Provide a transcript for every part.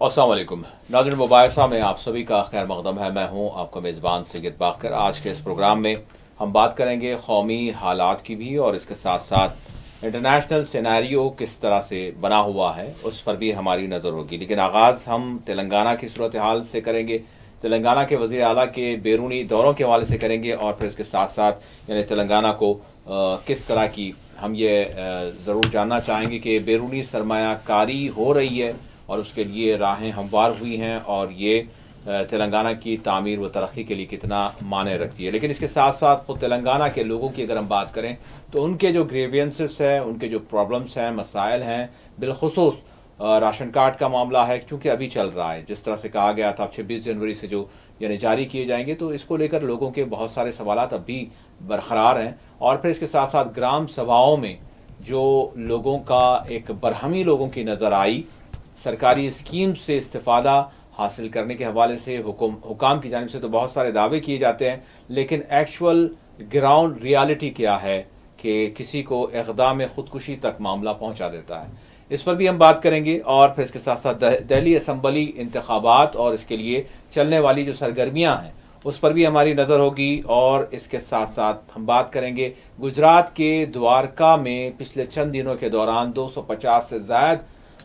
अस्सलाम वालेकुम नाज़रीन, मुबाहिसा में आप सभी का खैर मक़दम है। मैं हूं आपका मेज़बान सैयद बाकर। आज के इस प्रोग्राम में हम बात करेंगे कौमी हालात की भी, और इसके साथ साथ इंटरनेशनल सिनेरियो किस तरह से बना हुआ है उस पर भी हमारी नज़र होगी। लेकिन आगाज़ हम तेलंगाना की सूरत हाल से करेंगे, तेलंगाना के वज़ीर आला के बैरूनी दौरों के हवाले से करेंगे, और फिर इसके साथ साथ यानी तेलंगाना को किस तरह की हम ये ज़रूर जानना चाहेंगे कि बैरूनी सरमायाकारी हो रही है और उसके लिए राहें हमवार हुई हैं, और ये तेलंगाना की तामीर व तरक्की के लिए कितना माने रखती है। लेकिन इसके साथ साथ ख़ुद तेलंगाना के लोगों की अगर हम बात करें तो उनके जो ग्रेवियंसेस हैं, उनके जो प्रॉब्लम्स हैं, मसाइल हैं, बिलखुसूस राशन कार्ड का मामला है, क्योंकि अभी चल रहा है। जिस तरह से कहा गया था 26 जनवरी से जो यानी जारी किए जाएंगे, तो इसको लेकर लोगों के बहुत सारे सवालात अब भी बरकरार हैं। और फिर इसके साथ साथ ग्राम सभाओं में जो लोगों का एक बरहमी लोगों की नज़र आई, सरकारी स्कीम से इस्तेफ़ादा हासिल करने के हवाले से हुकाम की जानिब से तो बहुत सारे दावे किए जाते हैं, लेकिन एक्चुअल ग्राउंड रियलिटी क्या है कि किसी को इक़दाम ख़ुदकुशी तक मामला पहुंचा देता है। इस पर भी हम बात करेंगे। और फिर इसके साथ साथ दिल्ली असम्बली इंतखाबात और इसके लिए चलने वाली जो सरगर्मियाँ हैं उस पर भी हमारी नज़र होगी। और इसके साथ साथ हम बात करेंगे गुजरात के द्वारका में पिछले चंद दिनों के दौरान 250 से ज़ायद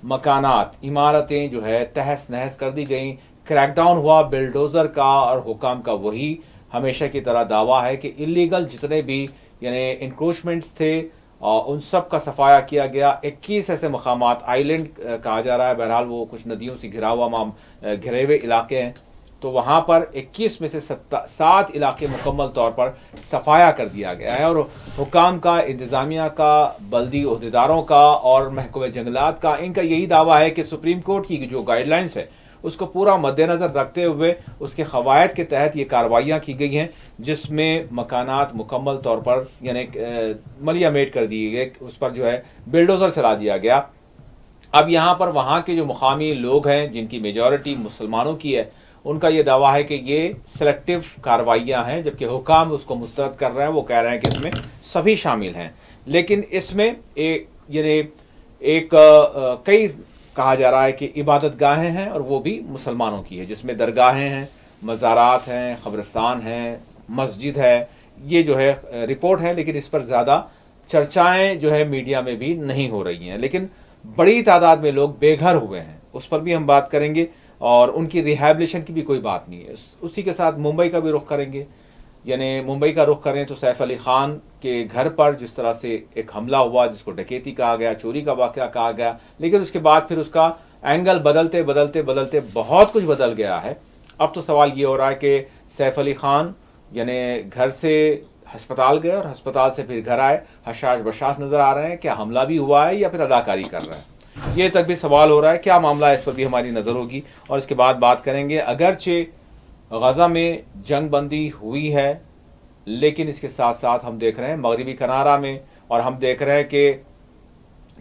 मकानात, इमारतें जो है तहस नहस कर दी गई। क्रैकडाउन हुआ बिल्डोज़र का, और हुकाम का वही हमेशा की तरह दावा है कि इलीगल जितने भी यानी इंक्रोचमेंट्स थे उन सब का सफाया किया गया। 21 ऐसे मकामात, आइलैंड कहा जा रहा है, बहरहाल वो कुछ नदियों से घिरा हुआ घिरे हुए इलाके हैं, तो वहाँ पर 21 में से 7 इलाके मुकम्मल तौर पर सफाया कर दिया गया है। और हुकाम का, इंतज़ामिया का, बल्दी अहदेदारों का और महकमे जंगलात का इनका यही दावा है कि सुप्रीम कोर्ट की जो गाइडलाइंस है उसको पूरा मद्देनज़र रखते हुए उसके क़वायद के तहत ये कार्रवाइयाँ की गई हैं, जिसमें मकानात मुकम्मल तौर पर यानी मलिया मेट कर दिए गए, उस पर जो है बिल्डोज़र चला दिया गया। अब यहाँ पर वहाँ के जो मुकामी लोग हैं, जिनकी मेजॉरिटी मुसलमानों की है, उनका ये दावा है कि ये सिलेक्टिव कार्रवाइयाँ हैं, जबकि हुकाम उसको मुस्तरद कर रहे हैं। वो कह रहे हैं कि इसमें सभी शामिल हैं, लेकिन इसमें एक कई कहा जा रहा है कि इबादत गाहें हैं, और वो भी मुसलमानों की है, जिसमें दरगाहें हैं, मज़ारात हैं, क़ब्रिस्तान हैं, मस्जिद है। ये जो है रिपोर्ट है, लेकिन इस पर ज़्यादा चर्चाएँ जो है मीडिया में भी नहीं हो रही हैं। लेकिन बड़ी तादाद में लोग बेघर हुए हैं, उस पर भी हम बात करेंगे, और उनकी रिहैबिलिटेशन की भी कोई बात नहीं है। उसी के साथ मुंबई का भी रुख करेंगे। यानी मुंबई का रुख करें तो सैफ अली ख़ान के घर पर जिस तरह से एक हमला हुआ, जिसको डकैती कहा गया, चोरी का वाक़या कहा गया, लेकिन उसके बाद फिर उसका एंगल बदलते बदलते बदलते बहुत कुछ बदल गया है। अब तो सवाल ये हो रहा है कि सैफ अली ख़ान यानी घर से हस्पताल गए और हस्पताल से फिर घर आए, हशाश बशाश नज़र आ रहे हैं, क्या हमला भी हुआ है या फिर अदाकारी कर रहे हैं, ये तक भी सवाल हो रहा है। क्या मामला है, इस पर भी हमारी नज़र होगी। और इसके बाद बात करेंगे, अगरचे गज़ा में जंग बंदी हुई है, लेकिन इसके साथ साथ हम देख रहे हैं मगरबी कनारा में, और हम देख रहे हैं कि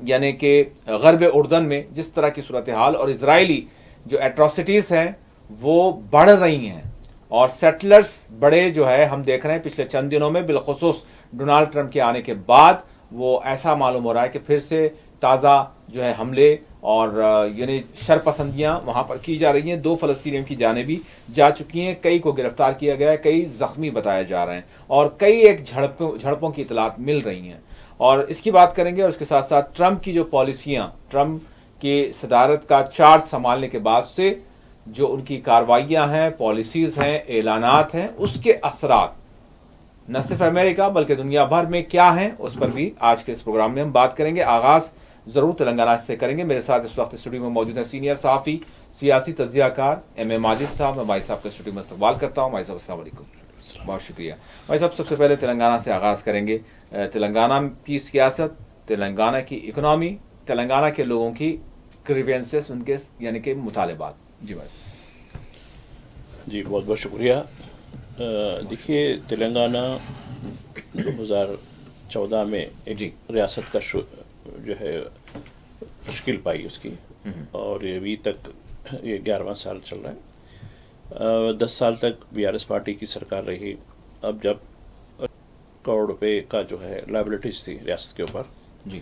यानी कि गरब उर्दन में जिस तरह की सूरत हाल और इजरायली जो एट्रोसिटीज़ हैं वो बढ़ रही हैं, और सेटलर्स बड़े जो है हम देख रहे हैं पिछले चंद दिनों में, बिलखुसूस डोनाल्ड ट्रंप के आने के बाद वो ऐसा मालूम हो रहा है कि फिर से ताज़ा जो है हमले और यानी शरपसंदियाँ वहाँ पर की जा रही हैं। 2 फ़लस्तीनियों की जानें भी जा चुकी हैं, कई को गिरफ्तार किया गया है, कई ज़ख्मी बताए जा रहे हैं, और कई एक झड़पों की इतलात मिल रही हैं। और इसकी बात करेंगे। और इसके साथ साथ ट्रंप की जो पॉलिसियाँ, ट्रंप की सदारत का चार्ज संभालने के बाद से जो उनकी कार्रवाइयाँ हैं, पॉलिसीज़ हैं, ऐलानात हैं, उसके असरात न सिर्फ अमेरिका बल्कि दुनिया भर में क्या हैं, उस पर भी आज के इस प्रोग्राम में हम बात करेंगे। आगाज़ ज़रूर तेलंगाना से करेंगे। मेरे साथ इस वक्त स्टूडियो में मौजूद है सीनियर सहाफ़ी, सियासी तज्ज़ियाकार M.A. माजिद साहब। मैं भाई साहब का स्टूडियो में इस्तकबाल करता हूँ। भाई साहब अस्सलाम वालेकुम। बहुत शुक्रिया भाई साहब। सबसे पहले तेलंगाना से आगाज़ करेंगे। तेलंगाना की सियासत, तेलंगाना की इकनॉमी, तेलंगाना के लोगों की ग्रीवेंसेस, उनके यानी कि मुतालबात। जी भाई साहब। जी बहुत बहुत शुक्रिया। देखिए, तेलंगाना 2014 में एक जी रियासत का जो है तश्कील पाई उसकी, और ये अभी तक ये 11वां साल चल रहा है। 10 साल तक BRS पार्टी की सरकार रही। अब जब करोड़ रुपए का जो है लाइबिलिटीज़ थी रियासत के ऊपर, जी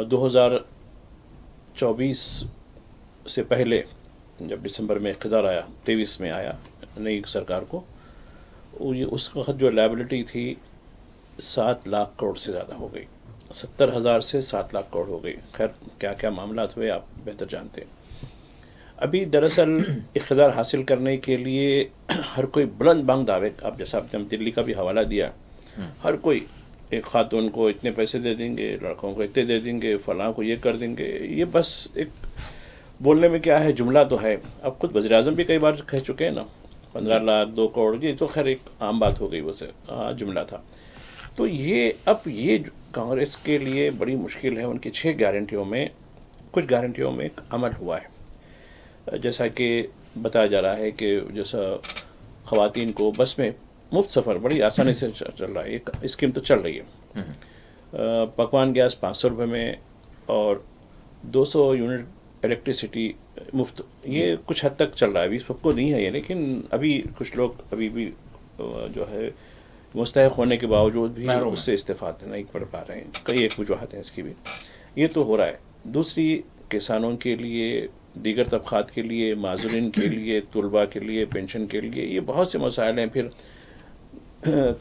2024 से पहले जब दिसंबर में इक़्तिदार आया, 23 में आया नई सरकार को, ये उस वक्त जो लायबिलिटी थी 7 लाख करोड़ से ज़्यादा हो गई, 70,000 से 7 लाख करोड़ हो गई। खैर क्या क्या मामला हुए आप बेहतर जानते हैं। अभी दरअसल इक़्तिदार हासिल करने के लिए हर कोई बुलंद बांग दावे, आप जैसा आपने दिल्ली का भी हवाला दिया, हर कोई एक खातून को इतने पैसे दे देंगे, लड़कों को इतने दे देंगे, फलां को ये कर देंगे। ये बस एक बोलने में क्या है, जुमला तो है। अब खुद वज़ीर आज़म भी कई बार कह चुके हैं ना, 15 लाख 2 करोड़, ये तो खैर एक आम बात हो गई, वैसे जुमला था। तो ये अब ये कांग्रेस के लिए बड़ी मुश्किल है। उनकी 6 गारंटियों में कुछ गारंटियों में अमल हुआ है, जैसा कि बताया जा रहा है कि जैसा ख़वातीन को बस में मुफ्त सफ़र बड़ी आसानी से चल रहा है, एक स्कीम तो चल रही है। पकवान गैस 500 रुपये में और 200 यूनिट इलेक्ट्रिसिटी मुफ्त, ये कुछ हद तक चल रहा है। अभी सबको नहीं है ये, लेकिन अभी कुछ लोग अभी भी जो है मुस्तहिक होने के बावजूद भी उससे इस्तेफाद नहीं कर पा रहे हैं। कई एक वजूहत हैं इसकी भी। ये तो हो रहा है। दूसरी, किसानों के लिए, दीगर तबक़ात के लिए, माज़ूरीन के लिए, तुलबा के लिए, पेंशन के लिए, ये बहुत से मसाइल हैं। फिर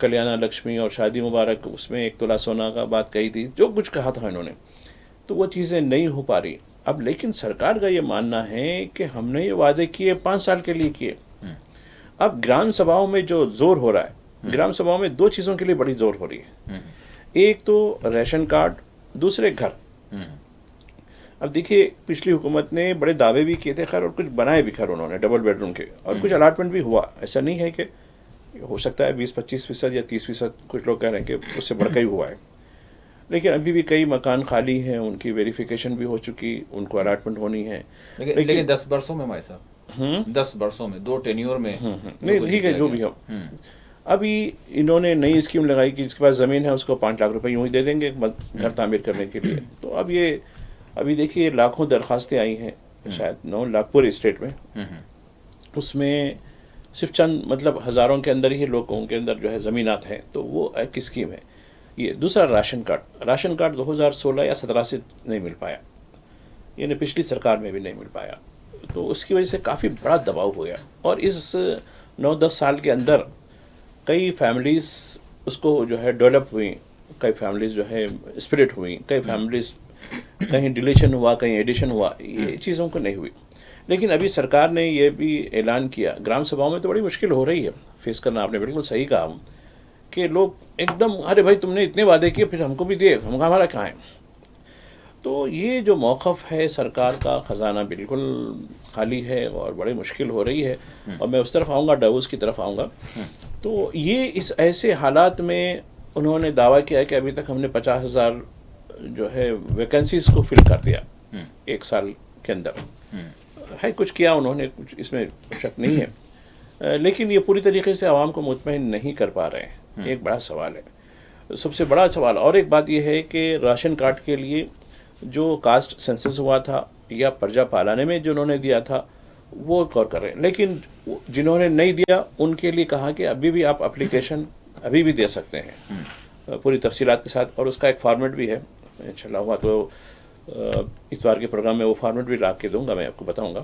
कल्याण लक्ष्मी और शादी मुबारक, उसमें 1 तोला सोना का बात कही थी, जो कुछ कहा था इन्होंने, तो वो चीज़ें नहीं हो पा रही अब। लेकिन सरकार का ये मानना है कि हमने ये वादे किए 5 साल के लिए किए। अब ग्राम सभाओं में जो जोर हो रहा है, ग्राम सभाओं में 2 चीज़ों के लिए बड़ी जोर हो रही है। एक तो राशन कार्ड, दूसरे घर। अब देखिए, पिछली हुकूमत ने बड़े दावे भी किए थे खैर, और कुछ बनाए भी खैर उन्होंने डबल बेडरूम के, और कुछ अलाटमेंट भी हुआ। ऐसा नहीं है कि हो सकता है 20-25% या 30%, कुछ लोग कह रहे हैं कि उससे बढ़कर ही हुआ है। लेकिन अभी भी कई मकान खाली हैं, उनकी वेरिफिकेशन भी हो चुकी, उनको अलाटमेंट होनी है। लेकिन 10 वर्षों में भाई साहब, 10 वर्षों में 2 टेन्योर में नहीं, ठीक है, जो भी हो। अभी इन्होंने नई स्कीम लगाई कि जिसके पास ज़मीन है उसको 5 लाख रुपए यूँ ही दे देंगे घर तामीर करने के लिए। तो अब ये अभी देखिए लाखों दरख्वास्तें आई हैं, शायद 9 लाख पूरे स्टेट में। उसमें सिर्फ चंद, मतलब हज़ारों के अंदर ही लोगों के अंदर जो है ज़मीनात हैं। तो वो एक स्कीम है ये। दूसरा, राशन कार्ड 2016 या 17 से नहीं मिल पाया, यानी पिछली सरकार में भी नहीं मिल पाया। तो उसकी वजह से काफ़ी बड़ा दबाव हो गया। और इस 9-10 साल के अंदर कई फैमिलीज़ उसको जो है डेवलप हुई, कई फैमिलीज़ जो है स्प्लिट हुई, कई फैमिलीज़ कहीं डिलीशन हुआ, कहीं एडिशन हुआ, ये चीज़ों को नहीं हुई। लेकिन अभी सरकार ने ये भी ऐलान किया, ग्राम सभाओं में तो बड़ी मुश्किल हो रही है फेस करना। आपने बिल्कुल सही कहा कि लोग एकदम, अरे भाई तुमने इतने वादे किए फिर हमको भी दिए, हमारा कहाँ है। तो ये जो मौक़िफ़ है सरकार का, ख़जाना बिल्कुल खाली है और बड़ी मुश्किल हो रही है। और मैं उस तरफ आऊँगा, डावोस की तरफ आऊँगा। तो ये इस ऐसे हालात में उन्होंने दावा किया है कि अभी तक हमने 50,000 जो है वैकेंसीज़ को फिल कर दिया 1 साल के अंदर। है कुछ किया उन्होंने, कुछ इसमें शक नहीं है। लेकिन ये पूरी तरीके से आवाम को मुतमईन नहीं कर पा रहे हैं। एक बड़ा सवाल है, सबसे बड़ा सवाल। और एक बात यह है कि राशन कार्ड के लिए जो कास्ट सेंसस हुआ था या पर्जा पालाने में जो उन्होंने दिया था वो गौर कर रहे हैं। लेकिन जिन्होंने नहीं दिया उनके लिए कहा कि अभी भी आप एप्लीकेशन अभी भी दे सकते हैं पूरी तफसीलात के साथ, और उसका एक फॉर्मेट भी है। इंशाल्लाह हुआ तो इस बार के प्रोग्राम में वो फॉर्मेट भी ला के दूंगा, मैं आपको बताऊंगा।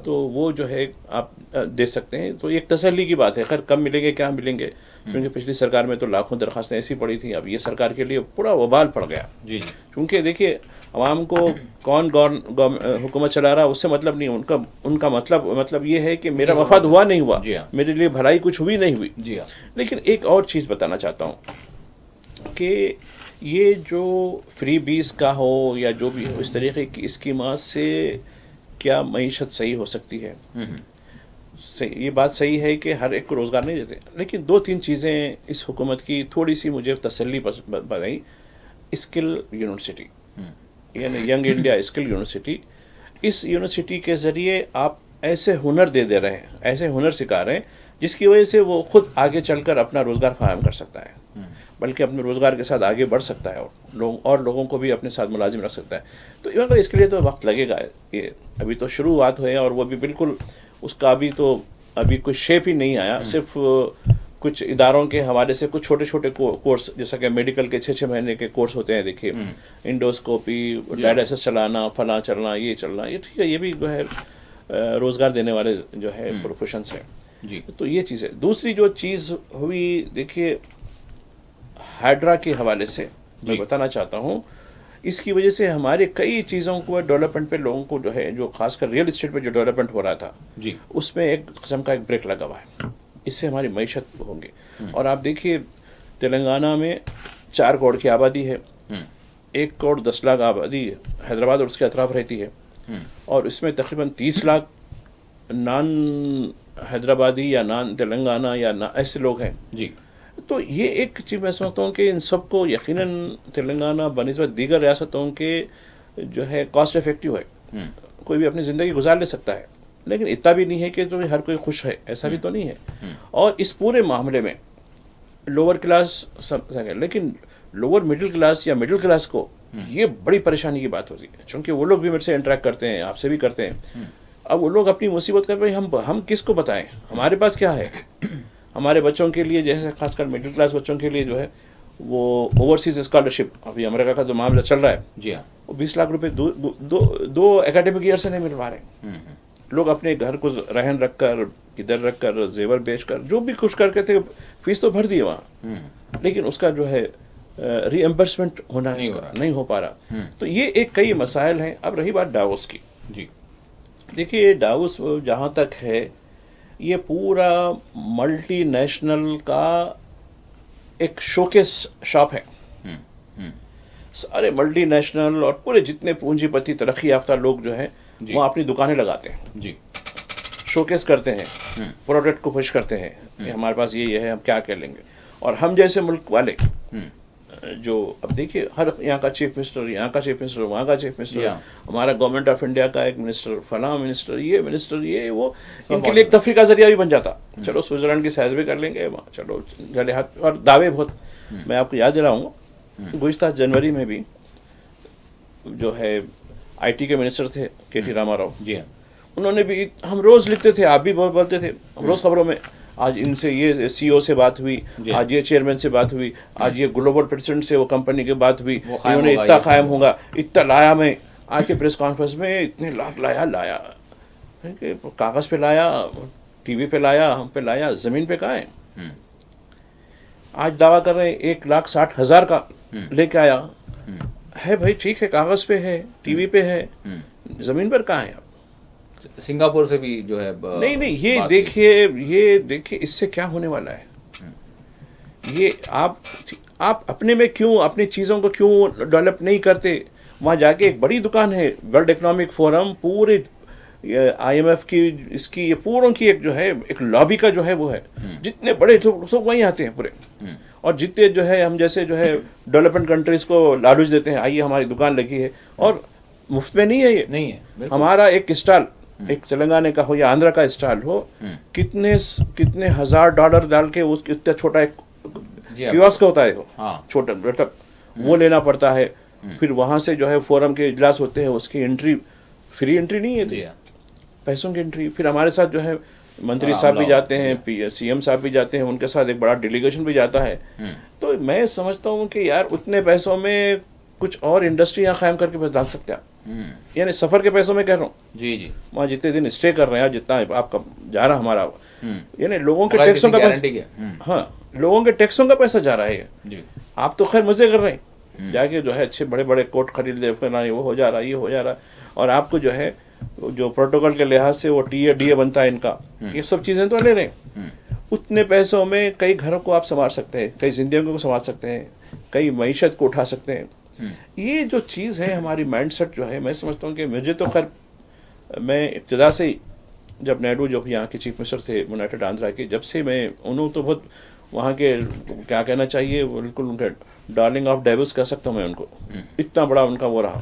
तो वो जो है आप दे सकते हैं। तो एक तसल्ली की बात है। खैर कब मिलेंगे, क्या मिलेंगे, क्योंकि पिछली सरकार में तो लाखों दरखास्तें ऐसी पड़ी थी। अब ये सरकार के लिए पूरा वबाल पड़ गया। क्योंकि देखिए, आवाम को कौन हुकूमत चला रहा उससे मतलब नहीं, उनका मतलब ये है कि मेरा मफाद हुआ नहीं हुआ, मेरे लिए भलाई कुछ हुई नहीं हुई। लेकिन एक और चीज़ बताना चाहता हूँ कि ये जो फ्री बीस का हो या जो भी हो, इस तरीके की स्कीमात से क्या मईशत सही हो सकती है? ये बात सही है कि हर एक को रोज़गार नहीं देते, लेकिन 2-3 चीज़ें इस हुकूमत की थोड़ी सी मुझे तसल्ली बनाई। स्किल यूनिवर्सिटी, यानी यंग इंडिया स्किल यूनिवर्सिटी, इस यूनिवर्सिटी के ज़रिए आप ऐसे हुनर दे रहे हैं, ऐसे हुनर सिखा रहे हैं जिसकी वजह से वो खुद आगे चलकर अपना रोज़गार फराहम कर सकता है, बल्कि अपने रोज़गार के साथ आगे बढ़ सकता है और लोगों को भी अपने साथ मुलाजिम रख सकता है। तो मगर इसके लिए तो वक्त लगेगा। ये अभी तो शुरुआत हुई है और वो भी बिल्कुल उसका अभी कोई शेप ही नहीं आया। सिर्फ कुछ इदारों के हवाले से कुछ छोटे छोटे कोर्स, जैसा कि मेडिकल के 6-6 महीने के कोर्स होते हैं, देखिए इंडोस्कोपी, डायलिसिस चलाना, फला चलना, ये चलना, ये ठीक है, ये भी जो है रोजगार देने वाले जो है प्रोफेशंस हैं जी तो ये चीज़ है। दूसरी जो चीज़ हुई, देखिए हाइड्रा के हवाले से मैं बताना चाहता हूँ, इसकी वजह से हमारे कई चीज़ों को डेवलपमेंट पे लोगों को जो है, जो खासकर रियल इस्टेट पे जो डेवलपमेंट हो रहा था जी उसमें एक किस्म का एक ब्रेक लगा हुआ है। इससे हमारी मईशत होंगी। और आप देखिए तेलंगाना में 4 करोड़ की आबादी है, 1 करोड़ 10 लाख आबादी हैदराबाद और उसके अतराफ रहती है, और इसमें तकरीबन 30 लाख नॉन हैदराबादी या नॉन तेलंगाना या ना ऐसे लोग हैं जी तो ये एक चीज़ मैं समझता हूँ कि इन सबको यकीनन तेलंगाना बनिस्बत दीगर रियासतों के जो है कॉस्ट इफेक्टिव है। कोई भी अपनी ज़िंदगी गुजार ले सकता है, लेकिन इतना भी नहीं है कि तो हर कोई खुश है, ऐसा भी तो नहीं है। और इस पूरे मामले में लोअर क्लास लेकिन लोअर मिडिल क्लास या मिडिल क्लास को ये बड़ी परेशानी की बात होती है, क्योंकि वो लोग भी मेरे से इंटरेक्ट करते हैं, आपसे भी करते हैं। अब वो लोग अपनी मुसीबत कर रहे हैं, हम किसको बताएं, हमारे पास क्या है। हमारे बच्चों के लिए, जैसे खासकर मिडिल क्लास बच्चों के लिए जो है वो ओवरसीज स्कॉलरशिप, अभी अमेरिका का जो मामला चल रहा है जी हाँ, वो 20 लाख रुपए दो एकेडमिक ईयर से नहीं मिल पा रहे। लोग अपने घर को रहन रख कर, किधर रख कर, जेवर बेच कर, जो भी कुछ करके थे, फीस तो भर दिए वहाँ, लेकिन उसका जो है रीएम्बर्समेंट नहीं हो पा रहा। तो ये एक कई मसाइल हैं। अब रही बात डावोस की, जी देखिए डावोस जहाँ तक है ये पूरा मल्टीनेशनल का एक शोकेस शॉप है। सारे मल्टीनेशनल और पूरे जितने पूंजीपति तरक्की याफ्ता लोग जो हैं वो अपनी दुकानें लगाते हैं जी, शोकेस करते हैं, प्रोडक्ट को पुश करते हैं कि हमारे पास ये है, हम क्या कर लेंगे। और हम जैसे मुल्क वाले जो, अब देखिए हर यहाँ का चीफ मिनिस्टर, यहाँ का चीफ मिनिस्टर, वहाँ का चीफ मिनिस्टर, हमारा गवर्नमेंट ऑफ इंडिया का एक मिनिस्टर, फला मिनिस्टर, ये वो, इनके लिए एक तफरी का जरिया भी बन जाता। चलो स्विट्जरलैंड की सैर भी कर लेंगे, चलो जले हाथ, और दावे बहुत। मैं आपको याद दिलाऊंगा, गुज़िश्ता जनवरी में भी जो है IT के मिनिस्टर थे KT रामाराव जी, उन्होंने भी, हम रोज़ लिखते थे, आप भी बहुत बोलते थे, हम रोज़ खबरों में, आज इनसे ये CEO से बात हुई, आज ये चेयरमैन से बात हुई, आज ये ग्लोबल प्रेसिडेंट से वो कंपनी की बात हुई, इन्होंने इतना कायम होगा, इतना लाया। मैं आज के प्रेस कॉन्फ्रेंस में इतने लाख लाया कागज़ पे लाया, TV पे लाया, हम पे लाया, ज़मीन पे कहाँ है। आज दावा कर रहे हैं 1,60,000 का लेके आया है। भाई ठीक है, कागज़ पे है, TV पे है, ज़मीन पर कहाँ है। सिंगापुर से भी जो है नहीं, ये देखिए इससे क्या होने वाला है। ये आप अपने में क्यों, अपनी चीज़ों को क्यों डेवलप नहीं करते। वहाँ जाके एक बड़ी दुकान है, वर्ल्ड इकोनॉमिक फोरम, पूरे IMF की, इसकी, ये पूरों की एक जो है एक लॉबी का जो है वो है, जितने बड़े लोग वहीं आते हैं पूरे। और जितने जो है हम जैसे जो है डेवलपमेंट कंट्रीज को लालूच देते हैं, आइए हमारी दुकान लगी है, और मुफ्त में नहीं है, ये नहीं है। हमारा एक स्टॉल, एक तेलंगाना का हो या आंध्रा का स्टॉल हो, कितने $1,000 डाल के उस इतना छोटा एक कियोस्क होता है, छोटा मतलब वो लेना पड़ता है। फिर वहां से जो है फोरम के इजलास होते हैं, उसकी एंट्री फ्री एंट्री नहीं है, पैसों की एंट्री। फिर हमारे साथ जो है मंत्री साहब भी जाते हैं, CM साहब भी जाते हैं, उनके साथ एक बड़ा डेलीगेशन भी जाता है। तो मैं समझता हूँ कि यार उतने पैसों में कुछ और इंडस्ट्री यहाँ कायम करके डाल सकते हैं। यानी सफर के पैसों में कह रहा हूँ जी, वहाँ जितने दिन स्टे कर रहे हैं, जितना आपका जा रहा हमारा, यानी लोगों के टैक्सों का पैसा, हाँ लोगों के टैक्सों का पैसा जा रहा है जी। आप तो खैर मजे कर रहे हैं, जाके जो है अच्छे बड़े बड़े कोट खरीद ले, वो हो जा रहा है, ये हो जा रहा है, और आपको जो है जो प्रोटोकॉल के लिहाज से वो DA बनता है इनका, ये सब चीजें तो ले रहे हैं। उतने पैसों में कई घरों को आप संभाल सकते हैं, कई जिंदगियों को संभाल सकते हैं, कई मईशत को उठा सकते हैं। ये जो चीज़ है हमारी माइंडसेट जो है, मैं समझता हूँ कि मुझे तो खैर, मैं इब्तिदा से ही, जब नायडू जो यहाँ के चीफ मिनिस्टर थे यूनाइटेड आंध्रा के, जब से मैं उन्होंने तो बहुत वहाँ के, क्या कहना चाहिए, बिल्कुल उनके डार्लिंग ऑफ डेविल्स कह सकता हूँ मैं उनको, इतना बड़ा उनका वो रहा।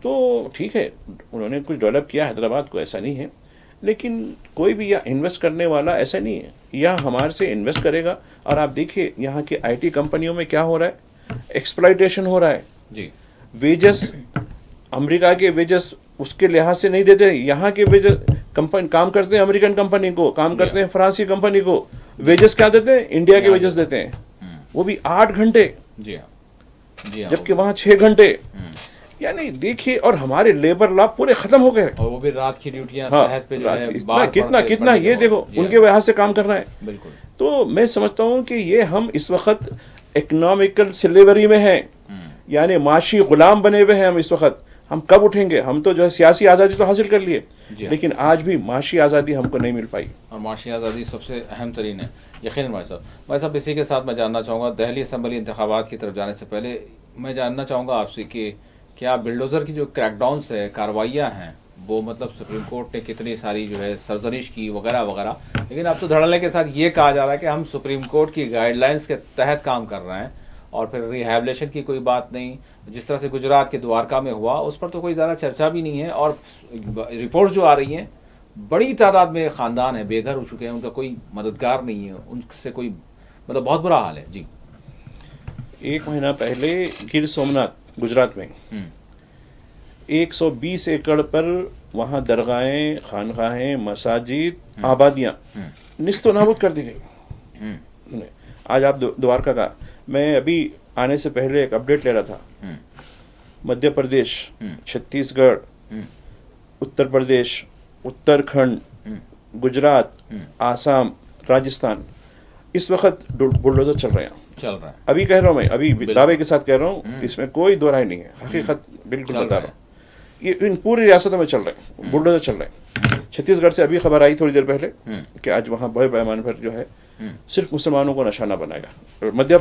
तो ठीक है, उन्होंने कुछ डेवलप किया हैदराबाद को, ऐसा नहीं है, लेकिन कोई भी यहाँ इन्वेस्ट करने वाला ऐसा नहीं है, यह हमारे से इन्वेस्ट करेगा। और आप देखिए यहाँ के IT कंपनियों में क्या हो रहा है, एक्सप्लॉइटेशन हो रहा है जी। वेजेस, अमेरिका के वेजेस उसके लिहाज से नहीं देते, यहाँ के वेजेस, कंपनी काम करते हैं अमेरिकन कंपनी को, काम करते हैं फ्रांसीसी कंपनी को, वेजेस क्या देते हैं, इंडिया के वेजेस देते हैं, वो भी 8 घंटे, जबकि वहाँ 6 घंटे। यानी देखिए, और हमारे लेबर लॉ पूरे खत्म हो गए। और वो भी रात की ड्यूटियां हाँ, सेहत पे जो रात है की- बाहर कितना पड़ते- कितना पड़ते ये हो। देखो जी उनके हाँ, वजह से काम कर रहे हैं। बिल्कुल। तो मैं समझता हूँ कि ये हम इस वक्त इकोनॉमिकल स्लेवरी में हैं, यानी माशी गुलाम बने हुए हैं हम इस वक्त। हम कब उठेंगे? हम तो जो है सियासी आज़ादी तो हासिल कर लिए, जी हाँ। लेकिन आज भी माशी आज़ादी हमको नहीं मिल पाई। और माशी आज़ादी सबसे अहम तरीन है, यकीन भाई साहब इसी के साथ मैं जानना चाहूँगा, दिल्ली असम्बली इंतखाबात की तरफ जाने से पहले मैं जानना चाहूँगा आपसे कि क्या बिल्डोज़र की जो क्रैकडाउन्स है, कार्रवाइयाँ हैं, वो मतलब सुप्रीम कोर्ट ने कितनी सारी जो है सरजनिश की वगैरह वगैरह, लेकिन अब तो धड़ल्ले के साथ ये कहा जा रहा है कि हम सुप्रीम कोर्ट की गाइडलाइंस के तहत काम कर रहे हैं और फिर रिहैबिलिटेशन की कोई बात नहीं। जिस तरह से गुजरात के द्वारका में हुआ उस पर तो कोई ज़्यादा चर्चा भी नहीं है, और रिपोर्ट जो आ रही हैं, बड़ी तादाद में ख़ानदान है बेघर हो चुके हैं, उनका कोई मददगार नहीं है, उनसे कोई मतलब बहुत बुरा हाल है। जी, 1 महीना पहले गिर सोमनाथ गुजरात में 120 एकड़ पर वहाँ दरगाहें, खानगाहें, मसाजिद, आबादियाँ निस्तो नाबूद कर दी गई। आज आप द्वारका का, मैं अभी आने से पहले एक अपडेट ले रहा था। मध्य प्रदेश, छत्तीसगढ़, उत्तर प्रदेश, उत्तराखंड, गुजरात, आसाम, राजस्थान, इस वक्त बुलडोजर चल रहे हैं। अभी कह रहा हूँ मैं, अभी दावे के साथ कह रहा हूँ, इसमें कोई दो राय नहीं है, हकीकत बिल्कुल बता रहा हूँ। ये इन पूरी रियासतों में चल रहे हैं, बुलडोजर चल रहे हैं। छत्तीसगढ़ से अभी खबर आई थोड़ी देर पहले कि आज वहाँ बड़े पैमाने पर जो है सिर्फ मुसलमानों को निशाना बनाएगा। मध्य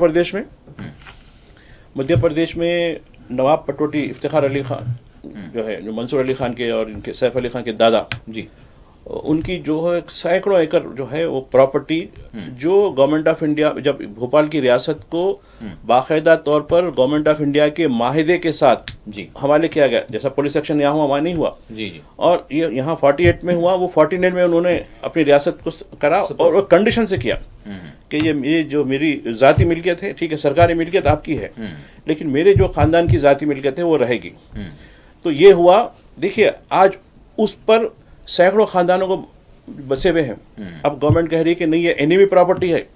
प्रदेश में नवाब पटोटी इफ्तिखार अली खान जो है, जो मंसूर अली खान के और इनके सैफ अली खान के दादा जी, उनकी जो है सैकड़ों एकड़ जो है वो प्रॉपर्टी, जो गवर्नमेंट ऑफ इंडिया, जब भोपाल की रियासत को बाकायदा तौर पर गवर्नमेंट ऑफ इंडिया के माहिदे के साथ जी हवाले किया गया, जैसा पुलिस एक्शन यहाँ हुआ वहाँ नहीं हुआ जी जी, और ये यहाँ 48 में हुआ, वो 49 में उन्होंने अपनी रियासत को करा और वो कंडीशन से किया कि ये जो मेरी ज़ाती मिल्कियत है, ठीक है, सरकारी मिल्कियत आपकी है, लेकिन मेरे जो ख़ानदान की ज़ाती मिल्कियत है वो रहेगी। तो ये हुआ। देखिए आज उस पर सैकड़ों खानदानों को बसे हुए हैं। अब गवर्नमेंट कह रही है कि नहीं, ये एनिमी प्रॉपर्टी है,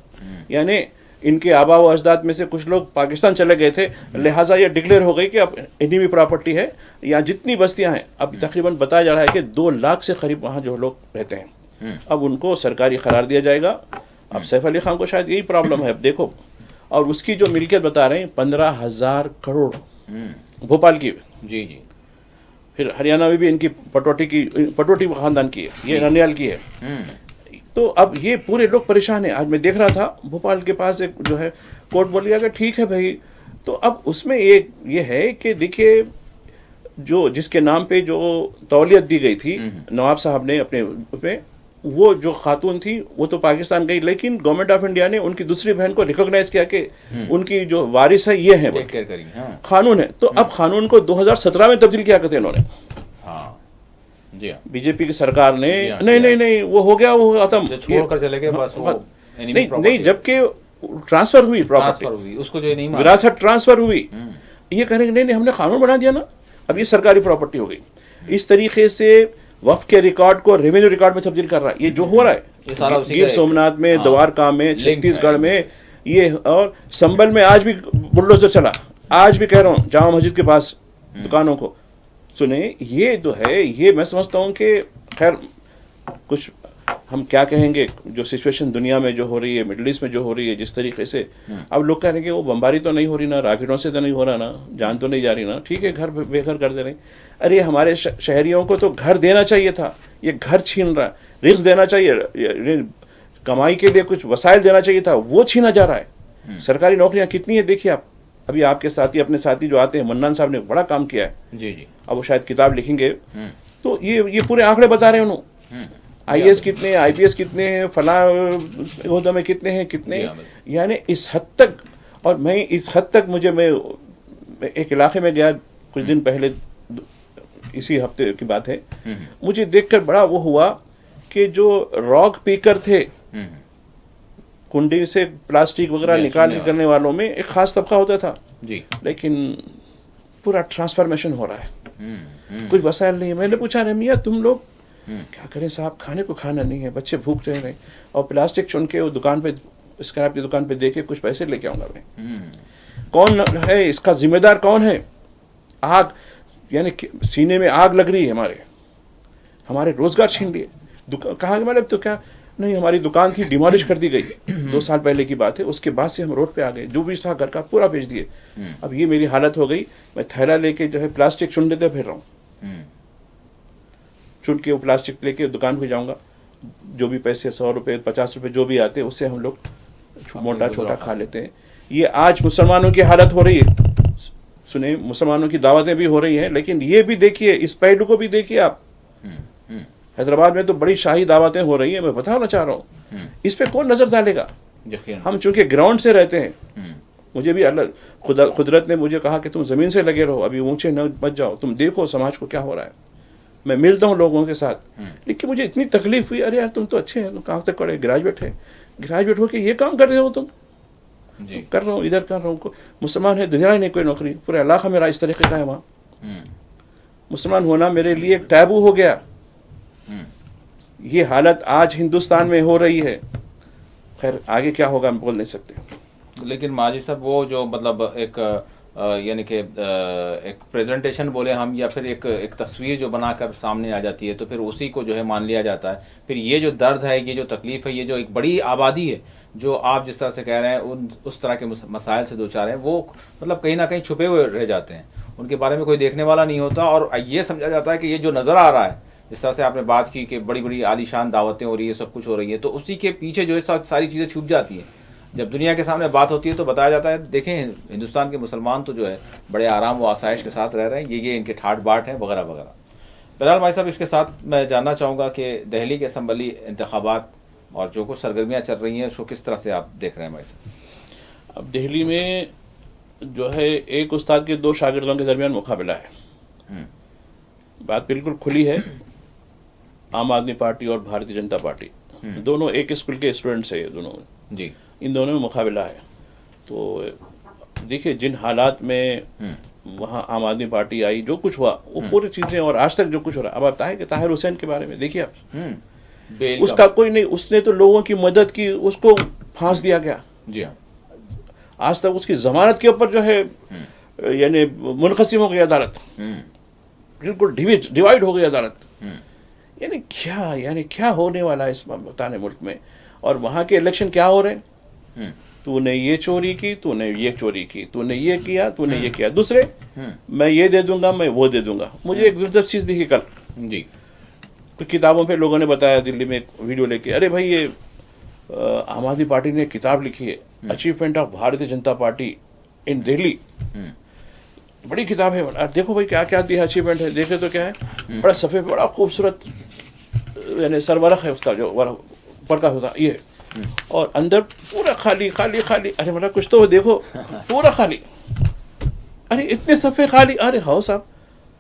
यानी इनके आबा व अजदाद में से कुछ लोग पाकिस्तान चले गए थे, लिहाजा ये डिक्लेयर हो गई कि अब एनिमी प्रॉपर्टी है। यहाँ जितनी बस्तियां हैं, अब तकरीबन बताया जा रहा है कि 2 लाख से करीब वहाँ जो लोग रहते हैं, अब उनको सरकारी करार दिया जाएगा। अब सैफ अली खान को शायद यही प्रॉब्लम है, अब देखो, और उसकी जो मिल्कियत बता रहे हैं 15,000 करोड़ भोपाल की। जी जी, फिर हरियाणा में भी इनकी पटोटी खानदान की है, ये ननियाल की है। तो अब ये पूरे लोग परेशान हैं। आज मैं देख रहा था भोपाल के पास एक जो है कोर्ट बोल दिया कि ठीक है भाई, तो अब उसमें एक ये है कि देखिए, जो जिसके नाम पे जो तौलियत दी गई थी नवाब साहब ने अपने पे, वो जो खातून थी वो तो पाकिस्तान गई, लेकिन गवर्नमेंट ऑफ इंडिया ने उनकी दूसरी बहन को रिकॉग्नाइज किया कि उनकी जो वारिस है ये है, कानून है। तो अब कानून को 2017 में तब्दील किया करते इन्होंने। बीजेपी की सरकार ने नहीं वो हो गया, वो खत्म, छोड़कर चले गए बस। वो नहीं, जबकि ट्रांसफर हुई प्रॉपर्टी, उसको जो नहीं विरासत ट्रांसफर हुई, ये करेंगे नहीं हमने कानून बना दिया ना, अब ये सरकारी प्रॉपर्टी हो गई। इस तरीके से वक्फ के रिकॉर्ड को रेवेन्यू रिकॉर्ड में तब्दील कर रहा है। ये जो हो रहा है गिर सोमनाथ में, द्वारका में, छत्तीसगढ़ में, ये और संभल में आज भी बुलडोजर चला। आज भी कह रहा हूँ जामा मस्जिद के पास दुकानों को सुने, ये जो है, ये मैं समझता हूँ कि खैर कुछ हम क्या कहेंगे, जो सिचुएशन दुनिया में जो हो रही है, मिडल ईस्ट में जो हो रही है, जिस तरीके से अब लोग कह रहे हैं कि वो बमबारी तो नहीं हो रही ना, रॉकेटों से तो नहीं हो रहा ना, जान तो नहीं जा रही ना, ठीक है, घर बेघर कर दे रहे। अरे हमारे शहरियों को तो घर देना चाहिए था, ये घर छीन रहा है। रिस्क देना चाहिए, कमाई के लिए कुछ वसाइल देना चाहिए था, वो छीना जा रहा है। सरकारी नौकरियां कितनी है देखिए आप, अभी आपके साथी, अपने साथी जो आते हैं, मन्नान साहब ने बड़ा काम किया है जी जी, अब वो शायद किताब लिखेंगे, तो ये पूरे आंकड़े बता रहे हैं उन्होंने, IAS कितने, IPS कितने हैं, फला ओहदे में कितने हैं, कितने, यानी इस हद तक। और मैं इस हद तक मैं एक इलाके में गया कुछ दिन पहले, इसी हफ्ते की बात है, मुझे देखकर बड़ा वो हुआ कि जो रॉक पीकर थे, कुंडी से प्लास्टिक वगैरह निकालने वालों में एक खास तबका होता था जी, लेकिन पूरा ट्रांसफॉर्मेशन हो रहा है, कुछ वसाइल नहीं है। मैंने पूछा, रे मियाँ तुम लोग क्या करें साहब, खाने को खाना नहीं है, बच्चे भूख रहे हैं, और प्लास्टिक चुन के वो दुकान पे, स्क्रैप की दुकान पे देके कुछ पैसे लेके आऊंगा मैं। कौन है इसका जिम्मेदार, कौन है? आग यानी सीने में आग लग रही है, हमारे रोजगार छीन लिए। कहा कि मतलब तो क्या नहीं, हमारी दुकान थी डिमोलिश कर दी गई 2 साल पहले की बात है। उसके बाद से हम रोड पे आ गए, जो भी था घर का पूरा बेच दिए। अब ये मेरी हालत हो गई, मैं थैला लेके जो है प्लास्टिक चुन लेते फिर रहा हूँ, चुन के वो प्लास्टिक लेके दुकान पे जाऊंगा, जो भी पैसे 100 रुपये 50 रुपये जो भी आते हैं उससे हम लोग मोटा छोटा खा लेते हैं। ये आज मुसलमानों की हालत हो रही है। सुने, मुसलमानों की दावतें भी हो रही हैं, लेकिन ये भी देखिए, इस पहलू को भी देखिए आप। हैदराबाद में तो बड़ी शाही दावतें हो रही है, मैं बताना चाह रहा हूँ। इस पे कौन नजर डालेगा? हम चूंकि ग्राउंड से रहते हैं, मुझे भी अल्लाह कुदरत ने मुझे कहा कि तुम जमीन से लगे रहो, अभी ऊंचे न मत जाओ, तुम देखो समाज को क्या हो रहा है। मैं मिलता हूँ लोगों के साथ, लेकिन मुझे इतनी तकलीफ हुई, अरे यार तुम तो अच्छे हैं, तुम कहाँ तक पढ़े, ग्रेजुएट है, ग्रेजुएट होके ये काम कर रहे हो तुम। जी। कर रहा हूँ, इधर कर रहा हूँ, मुसलमान है, दुनिया ही नहीं कोई नौकरी, पूरा इलाका मेरा इस तरीके का है। वहाँ मुसलमान होना मेरे लिए एक टैबू हो गया। ये हालत आज हिंदुस्तान में हो रही है। खैर आगे क्या होगा हम बोल नहीं सकते। लेकिन माजी साहब, वो जो मतलब एक यानी कि एक प्रेजेंटेशन बोले हम, या फिर एक तस्वीर जो बनाकर सामने आ जाती है, तो फिर उसी को जो है मान लिया जाता है। फिर ये जो दर्द है, ये जो तकलीफ है, ये जो एक बड़ी आबादी है जो आप जिस तरह से कह रहे हैं उस तरह के मसाइल से दो चार हैं, वो मतलब कहीं ना कहीं छुपे हुए रह जाते हैं, उनके बारे में कोई देखने वाला नहीं होता। और ये समझा जाता है कि ये जो नज़र आ रहा है, जिस तरह से आपने बात की कि बड़ी बड़ी आलीशान दावतें हो रही है, सब कुछ हो रही है, तो उसी के पीछे जो है सारी चीज़ें छुप जाती हैं। जब दुनिया के सामने बात होती है तो बताया जाता है, देखें हिंदुस्तान के मुसलमान तो जो है बड़े आराम व आसाइश के साथ रह रहे हैं, ये इनके ठाट बाट है वगैरह वगैरह। बहरहाल भाई साहब, इसके साथ मैं जानना चाहूँगा कि दिल्ली के असम्बली इंतखाबात और जो कुछ सरगर्मियाँ चल रही हैं, उसको किस तरह से आप देख रहे हैं भाई साहब? अब दिल्ली में जो है एक उस्ताद के 2 शागिर्दों के दरमियान मुकाबला है। बात बिल्कुल खुली है। आम आदमी पार्टी और भारतीय जनता पार्टी दोनों एक स्कूल के स्टूडेंट्स है, दोनों जी, इन दोनों में मुकाबला है। तो देखिए जिन हालात में वहाँ आम आदमी पार्टी आई, जो कुछ हुआ वो पूरी चीज़ें, और आज तक जो कुछ हो रहा है। अब आता है कि ताहिर हुसैन के बारे में देखिए आप, उसका कोई नहीं, उसने तो लोगों की मदद की, उसको फांस दिया गया। जी हाँ। आज तक उसकी जमानत के ऊपर जो है यानी मुनक़सिम हो गई अदालत, बिल्कुल डिवाइड हो गई अदालत। यानी क्या होने वाला है इस बताने मुल्क में। और वहाँ के इलेक्शन क्या हो रहे हैं, तूने ये चोरी की, तूने ये चोरी की, तूने ये किया, तूने ये किया, दूसरे मैं ये दे दूंगा, मैं वो दे दूंगा। मुझे एक दिलचस्प चीज़ दिखी कल जी, कुछ किताबों पे लोगों ने बताया, दिल्ली में एक वीडियो लेके, अरे भाई ये आम आदमी पार्टी ने किताब लिखी है, achievement of Bharatiya Janata party इन दिल्ली। बड़ी किताब है, देखो भाई क्या क्या दिया अचीवमेंट है, देखे तो क्या है, बड़ा सफ़ेद, बड़ा खूबसूरत यानी सरवरख है उसका, जो ऊपर का होता ये, और अंदर पूरा खाली खाली खाली। अरे मतलब कुछ तो देखो, पूरा खाली, अरे इतने सफ़े खाली। अरे हाँ साहब,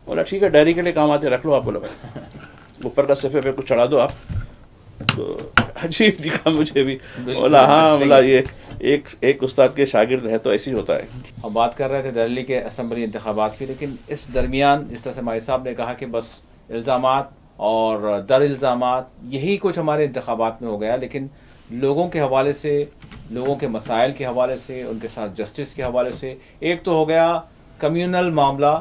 बोला ठीक है, डायरी के लिए काम आते, रख लो आप। बोला भाई ऊपर का सफ़े पे कुछ चढ़ा दो आप। तो अजीब दिखा मुझे भी। बोला हाँ, बोला ये एक उस्ताद के शागिर्द है तो ऐसे ही होता है। हम बात कर रहे थे दिल्ली के असम्बली इंतखाबात की, लेकिन इस दरमियान जिस तरह से माई साहब ने कहा कि बस इल्ज़ामात और दर इल्ज़ामात यही कुछ हमारे इंतखाबात में हो गया, लेकिन लोगों के हवाले से, लोगों के मसाइल के हवाले से, उनके साथ जस्टिस के हवाले से, एक तो हो गया कम्यूनल मामला,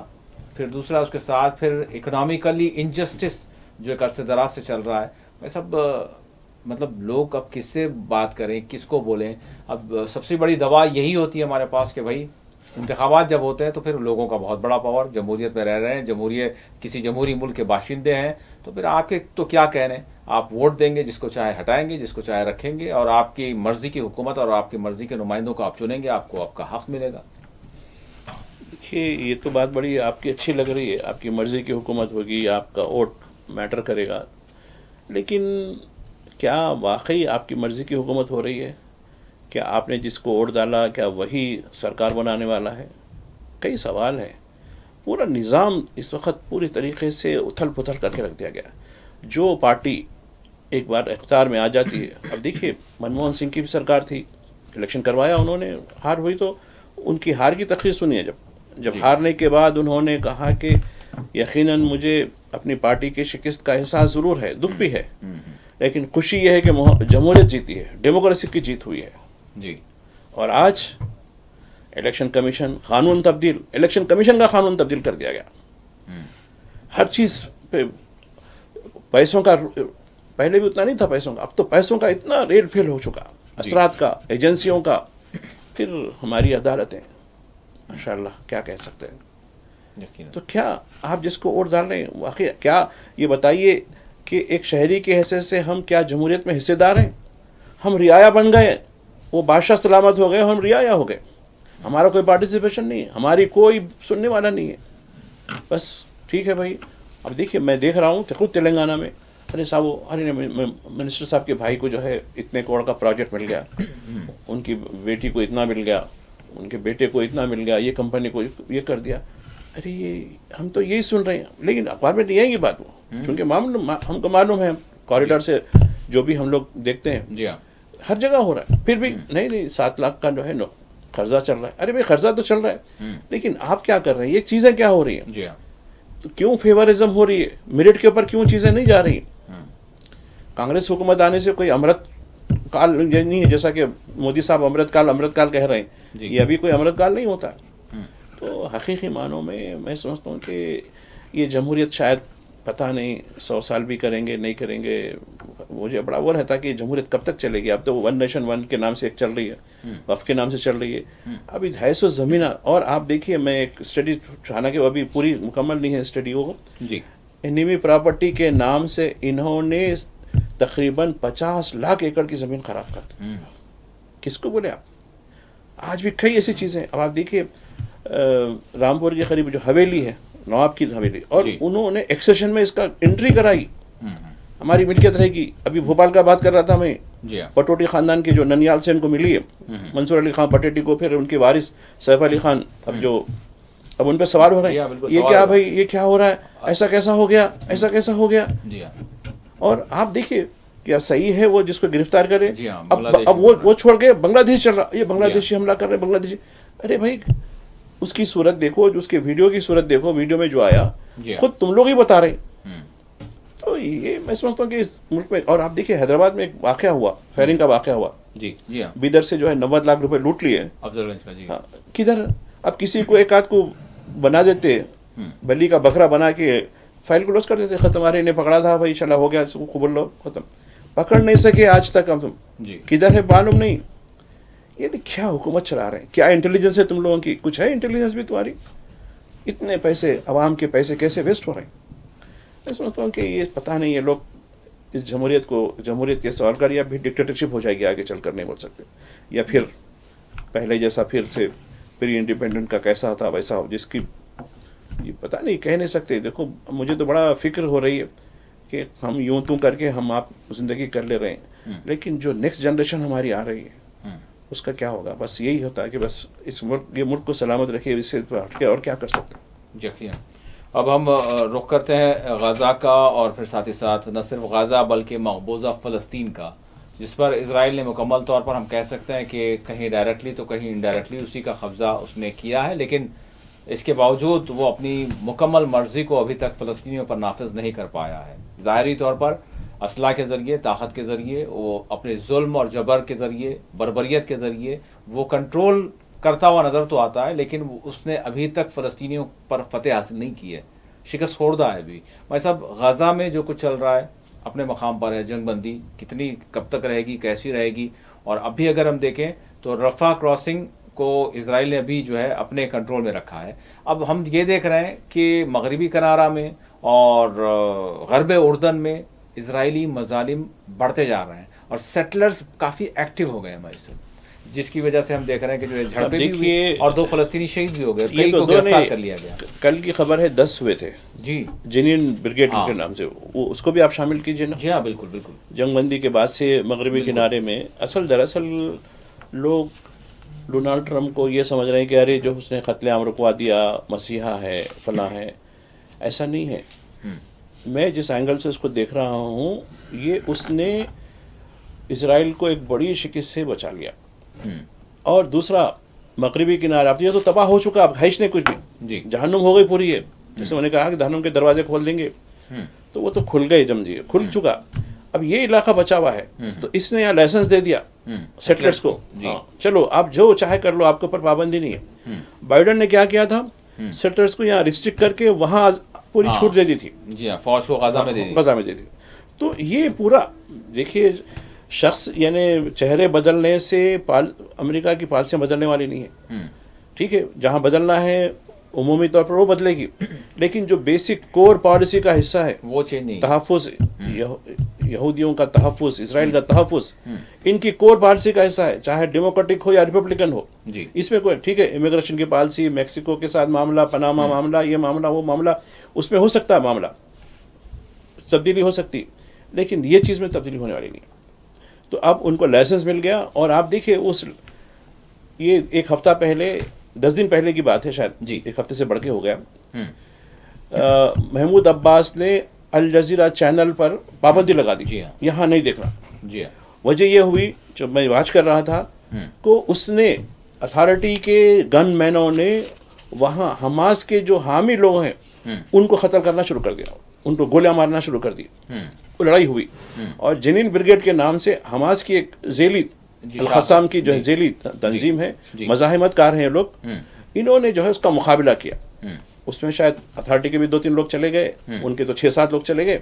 फिर दूसरा उसके साथ फिर इकनॉमिकली इनजस्टिस जो एक अरसे दराज से चल रहा है। मैं सब मतलब लोग अब किससे बात करें, किसको बोलें? अब सबसे बड़ी दवा यही होती है हमारे पास कि भाई इंतखाबात जब होते हैं तो फिर लोगों का बहुत बड़ा पावर, जमहूरियत में रह रहे हैं, किसी जमहूरी मुल्क के बाशिंदे हैं, तो फिर आपके तो क्या कहने, आप वोट देंगे, जिसको चाहे हटाएंगे, जिसको चाहे रखेंगे, और आपकी मर्जी की हुकूमत और आपकी मर्जी के नुमाइंदों को आप चुनेंगे, आपको आपका हक मिलेगा। देखिए ये तो बात बड़ी आपकी अच्छी लग रही है, आपकी मर्जी की हुकूमत होगी, आपका वोट मैटर करेगा, लेकिन क्या वाकई आपकी मर्जी की हुकूमत हो रही है? क्या आपने जिसको वोट डाला क्या वही सरकार बनाने वाला है? कई सवाल हैं। पूरा निज़ाम इस वक्त पूरी तरीके से उथल पुथल करके रख दिया गया। जो पार्टी एक बार इख्तियार में आ जाती है, अब देखिए मनमोहन सिंह की भी सरकार थी, इलेक्शन करवाया उन्होंने, हार हुई, तो उनकी हार की तकरीर सुनिए। जब हारने के बाद उन्होंने कहा कि यकीनन मुझे अपनी पार्टी की शिकस्त का एहसास ज़रूर है, दुख भी है, लेकिन खुशी यह है कि जमहूरियत जीती है, डेमोक्रेसी की जीत हुई है जी। और आज इलेक्शन कमीशन कानून तब्दील, इलेक्शन कमीशन का कानून तब्दील कर दिया गया। हर चीज पे पैसों का, पहले भी उतना नहीं था पैसों का, अब तो पैसों का इतना रेट फेल हो चुका, असरात का, एजेंसियों का, फिर हमारी अदालतें, माशाल्लाह क्या कह सकते हैं। तो क्या आप जिसको वोट डाल रहे हैं, वाकई क्या ये बताइए कि एक शहरी के हैसियत से हम क्या जमहूरियत में हिस्सेदार हैं? हम रियाया बन गए, वो बादशाह सलामत हो गए, हम रियाया हो गए, हमारा कोई पार्टिसिपेशन नहीं है, हमारी कोई सुनने वाला नहीं है। बस ठीक है भाई। अब देखिए मैं देख रहा हूँ खुद तेलंगाना में, अरे साहब, अरे मिनिस्टर साहब के भाई को जो है इतने करोड़ का प्रोजेक्ट मिल गया, उनकी बेटी को इतना मिल गया, उनके बेटे को इतना मिल गया, ये कंपनी को ये कर दिया। अरे ये हम तो यही सुन रहे हैं, लेकिन अखबार में नहीं आएगी बात वो, क्योंकि हमको मालूम है कॉरिडोर से जो भी हम लोग देखते हैं जी हाँ, हर जगह हो रहा है। फिर भी नहीं 7 लाख का जो है नो कर्जा चल रहा है। अरे भाई कर्जा तो चल रहा है, लेकिन आप क्या कर रहे हैं, ये चीजें क्या हो रही है, जी हाँ, तो क्यों फेवरिज्म हो रही है, मेरिट के ऊपर क्यों चीजें नहीं जा रही। कांग्रेस हुकूमत आने से कोई अमृत काल नहीं है, जैसा कि मोदी साहब अमृत काल कह रहे हैं, ये अभी कोई अमृत काल नहीं होता। तो हकीकी मानों में मैं समझता हूँ कि ये जमहूरियत शायद पता नहीं 100 साल भी करेंगे नहीं करेंगे, मुझे बड़ा वो रहता कि जमहूरियत कब तक चलेगी। अब तो 1 नेशन 1 के नाम से एक चल रही है, वफ के नाम से चल रही है, अभी 250 ज़मीना। और आप देखिए, मैं एक स्टडी, हालांकि अभी पूरी मुकम्मल नहीं है स्टडी वो जी, एनिमी प्रॉपर्टी के नाम से इन्होंने तकरीबन 50 लाख एकड़ की ज़मीन खराब कर दी। किसको बोले आप? आज भी कई ऐसी चीज़ें। अब आप देखिए रामपुर के करीब जो हवेली है, नवाब की हवेली, और उन्होंने एक्सेशन में इसका एंट्री कराई, हमारी मिल्कियत रहेगी। अभी भोपाल का बात कर रहा था मैं, पटोटी खानदान के जो ननियाल से इनको मिली है, मंसूर अली खान पटेटी को, फिर उनके वारिस सैफ अली खान, अब उन पर सवाल हो रहे हैं, ये क्या भाई, ये क्या हो रहा है, ऐसा कैसा हो गया, ऐसा कैसा हो गया। और आप देखिए क्या सही है वो जिसको गिरफ्तार करे, अब वो छोड़ के बांग्लादेश चल रहा, ये बांग्लादेशी हमला कर रहे, बांग्लादेशी। अरे भाई उसकी सूरत देखो, उसके वीडियो की सूरत देखो, वीडियो में जो आया खुद तुम लोग ही बता रहे। तो ये मैं समझता हूँ कि इस मुल्क में, और आप देखिए हैदराबाद में एक वाकया हुआ, फायरिंग का वाकया हुआ जी, बीदर से जो है 90 लाख रुपए लूट लिए अफजलगंज का जी। हाँ, किधर अब किसी को एक आध को बना देते, बली का बकरा बना के फाइल क्लोज कर देते, खत्म। अरे इन्हें पकड़ा था भाई, चला हो गया, खबर लो, खत्म। पकड़ नहीं सके आज तक हम, तुम किधर है मालूम नहीं। ये क्या हुकूमत चला रहे हैं, क्या इंटेलिजेंस है तुम लोगों की? कुछ है इंटेलिजेंस भी तुम्हारी? इतने पैसे, आवाम के पैसे कैसे वेस्ट हो रहे हैं? मैं समझता हूँ कि ये पता नहीं, ये लोग इस जमहूरियत के सवाल कर, या फिर डिक्टेटरशिप हो जाएगी आगे चलकर, नहीं बोल सकते, या फिर पहले जैसा फिर से प्री इंडिपेंडेंट का कैसा था वैसा हो, जिसकी ये पता नहीं, कह नहीं सकते। देखो मुझे तो बड़ा फिक्र हो रही है कि हम यूं तू करके हम आप जिंदगी कर ले रहे हैं, लेकिन जो नेक्स्ट जनरेशन हमारी आ रही है उसका क्या होगा? बस यही होता है कि बस ये मुल्क को सलामत रखिए, इससे हट के और क्या कर सकते हैं। यकीन। अब हम रुख करते हैं गाज़ा का, और फिर साथ ही साथ न सिर्फ गाज़ा बल्कि मकबूजा फ़लस्तीन का, जिस पर इजराइल ने मुकम्मल तौर पर हम कह सकते हैं कि कहीं डायरेक्टली तो कहीं इनडायरेक्टली उसी का कब्ज़ा उसने किया है, लेकिन इसके बावजूद वो अपनी मुकम्मल मर्ज़ी को अभी तक फ़लस्तीनियों पर नाफिज नहीं कर पाया है। ज़ाहिरी तौर पर असला के ज़रिए, ताकत के ज़रिए, वो अपने जुल्म और जबर के ज़रिए, बर्बरियत के ज़रिए वो कंट्रोल करता हुआ नज़र तो आता है, लेकिन उसने अभी तक फ़लस्तीनियों पर फतेह हासिल नहीं की है, शिकस्त खोर्दा है अभी। भाई साहब, गाज़ा में जो कुछ चल रहा है अपने मकाम पर है, जंगबंदी कितनी कब तक रहेगी, कैसी रहेगी। और अभी अगर हम देखें तो रफ़ा क्रॉसिंग को इजराइल ने अभी जो है अपने कंट्रोल में रखा है। अब हम ये देख रहे हैं कि मगरबी किनारा में और गरब उर्दन में इजरायली मजालिम बढ़ते जा रहे हैं, और सेटलर्स काफ़ी एक्टिव हो गए हमारे से, जिसकी वजह से हम देख रहे हैं कि जो है झड़पें भी हुई और 2 फ़लस्तीनी शहीद भी हो गए, कई को गिरफ्तार कर लिया गया। कल की खबर है 10 हुए थे जी, जिनियन ब्रिगेड के नाम से, वो उसको भी आप शामिल कीजिए ना। जी हाँ, बिल्कुल बिल्कुल। जंगबंदी के बाद से मगरबी किनारे में दरअसल लोग डोनाल्ड ट्रंप को ये समझ रहे हैं कि अरे जो उसने कत्लेआम रुकवा दिया मसीहा है, फला है। ऐसा नहीं है। मैं जिस एंगल से उसको देख रहा हूँ, ये उसने इजराइल को एक बड़ी शिकस्त से बचा लिया। और दूसरा, मगरबी किनारा अब ये तो तबाह हो चुका, अब है नहीं कुछ भी, जहन्नुम हो गई पूरी है। जैसे मैंने कहा कि जहन्नुम के दरवाजे खोल देंगे, तो वो तो खुल गए, जमजिए खुल चुका। अब ये इलाका बचा हुआ है, तो इसने यहाँ लाइसेंस दे दिया सेटलर्स को, चलो आप जो चाहे कर लो, आपके ऊपर पाबंदी नहीं है। बाइडेन ने क्या किया था, सेटलर्स को यहाँ रिस्ट्रिक्ट करके वहाँ पूरी हाँ। छूट दे दी थी, जी हाँ, फौज को गाजा में दे दी। गजा में दे दी। तो ये पूरा देखिए, शख्स यानी चेहरे बदलने से अमेरिका की पॉलिसियाँ बदलने वाली नहीं है। ठीक है, जहाँ बदलना है उमूमी तौर पर वो बदलेगी, लेकिन जो बेसिक कोर पॉलिसी का हिस्सा है वो चेंज नहीं। तहफ़्फ़ुज़, यहूदियों का तहफ़्फ़ुज़, इसराइल का तहफ़्फ़ुज़, इनकी कोर पॉलिसी का हिस्सा है, चाहे डेमोक्रेटिक हो या रिपब्लिकन हो। जी। इसमें कोई ठीक है, इमिग्रेशन की पॉलिसी, मैक्सिको के साथ मामला, पनामा मामला, ये मामला, वो मामला, उसमें हो सकता है मामला, तब्दीली हो सकती, लेकिन ये चीज़ में तब्दीली होने वाली नहीं। तो अब उनको लाइसेंस मिल गया। और आप देखिए, ये एक हफ्ता पहले, 10 दिन पहले की बात है शायद जी। एक हफ्ते से बढ़ के हो गया, महमूद अब्बास ने अल जजीरा चैनल पर पाबंदी लगा दी, जी हाँ। यहाँ नहीं देखना। जी हाँ। वजह यह हुई, जो मैं वाच कर रहा था, को उसने अथॉरिटी के गन मैनों ने वहाँ हमास के जो हामी लोग हैं उनको ख़त्ल करना शुरू कर दिया, उनको गोलियां मारना शुरू कर दी। वो लड़ाई हुई और जनीन ब्रिगेड के नाम से हमास की एक जेली, अल-क़स्साम की जो है जेली तंजीम है, मज़ाहिमत कार हैं ये लोग, इन्होंने जो है उसका मुकाबला किया। उसमें शायद अथॉरिटी के भी 2-3 लोग चले गए, उनके तो 6-7 लोग चले गए।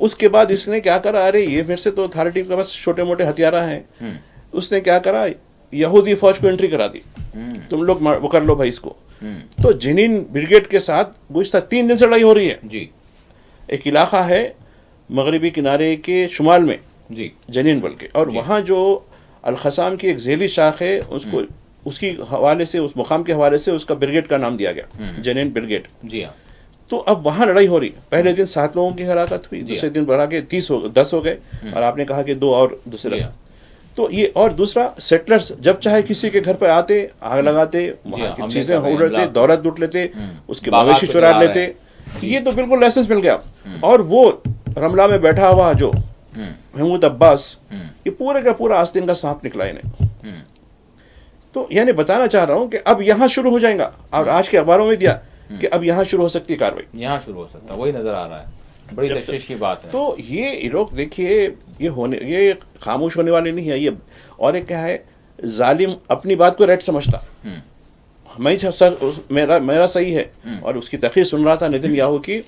उसके बाद इसने क्या करा, अरे ये फिर से तो अथॉरिटी के पास छोटे मोटे हथियार हैं, उसने क्या करा, यहूदी फौज को एंट्री करा दी, तुम लोग वो कर लो भाई इसको। तो जनीन ब्रिगेड के साथ गुज़श्ता 3 दिन से लड़ाई हो रही है। जी। एक इलाका है मगरबी किनारे के शुमाल में, जी। जनीन बोल के, और वहाँ जो अल-क़स्साम की एक झेली शाख है, उसको उसकी हवाले से, उस मुकाम के हवाले से उसका ब्रिगेड का नाम दिया गया, जनीन ब्रिगेड। जी हाँ। तो अब वहाँ लड़ाई हो रही। पहले दिन 7 लोगों की हलाकत हुई, दूसरे दिन बढ़ा के 10 हो गए, और आपने कहा कि 2 और दूसरे। तो ये, और दूसरा, सेटलर्स जब चाहे किसी के घर पर आते, आग लगाते, वहाँ की चीज़ें उड़ते, दौलत लूट लेते, उसके मवेशी चुरा लेते। ये तो बिल्कुल लाइसेंस मिल गया। और वो रमला में बैठा हुआ जो महमूद अब्बास, ये पूरे का पूरा आस्तीन का सांप निकला इन्हें। तो यानी बताना चाह रहा हूं कि अब यहां शुरू हो जाएगा, और आज के अखबारों में दिया कि अब यहां शुरू हो सकती है कार्रवाई, यहाँ शुरू हो सकता है, वही नजर आ रहा है। बड़ी तशवीश की बात है। तो ये लोग देखिए, ये खामोश होने वाले नहीं है ये। और एक क्या है, जालिम अपनी बात को राइट समझता, मैं सर मेरा सही है। और उसकी तकरीर सुन रहा था नितिन याहू की,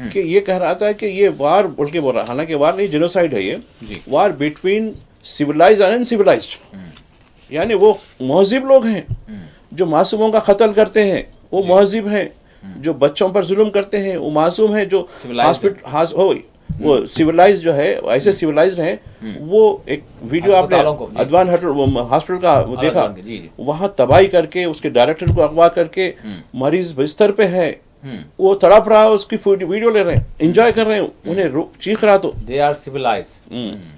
कि ये कह रहा था कि ये वार बोल के बोल रहा, हालांकि वार नहीं, जेनोसाइड है ये, वार बिटवीन सिविलाइज्ड एंड अनसिविलाइज्ड। यानी वो महजिब लोग हैं जो मासूमों का कत्ल करते हैं, वो महजिब हैं। जो बच्चों पर जुल्म करते हैं वो मासूम हैं। जो हॉस्पिटल वो सिविलाइज जो है, ऐसे सिविलाइज्ड हैं। वो एक वीडियो आपने अदवान हॉस्पिटल का देखा, वहाँ तबाही करके उसके डायरेक्टर को अगवा करके मरीज बिस्तर पे है, वो तड़प रहा है, उसकी वीडियो ले रहे हैं, एंजॉय कर रहे हैं, उन्हें चीख रहा, तो दे आर सिविलाइज्ड।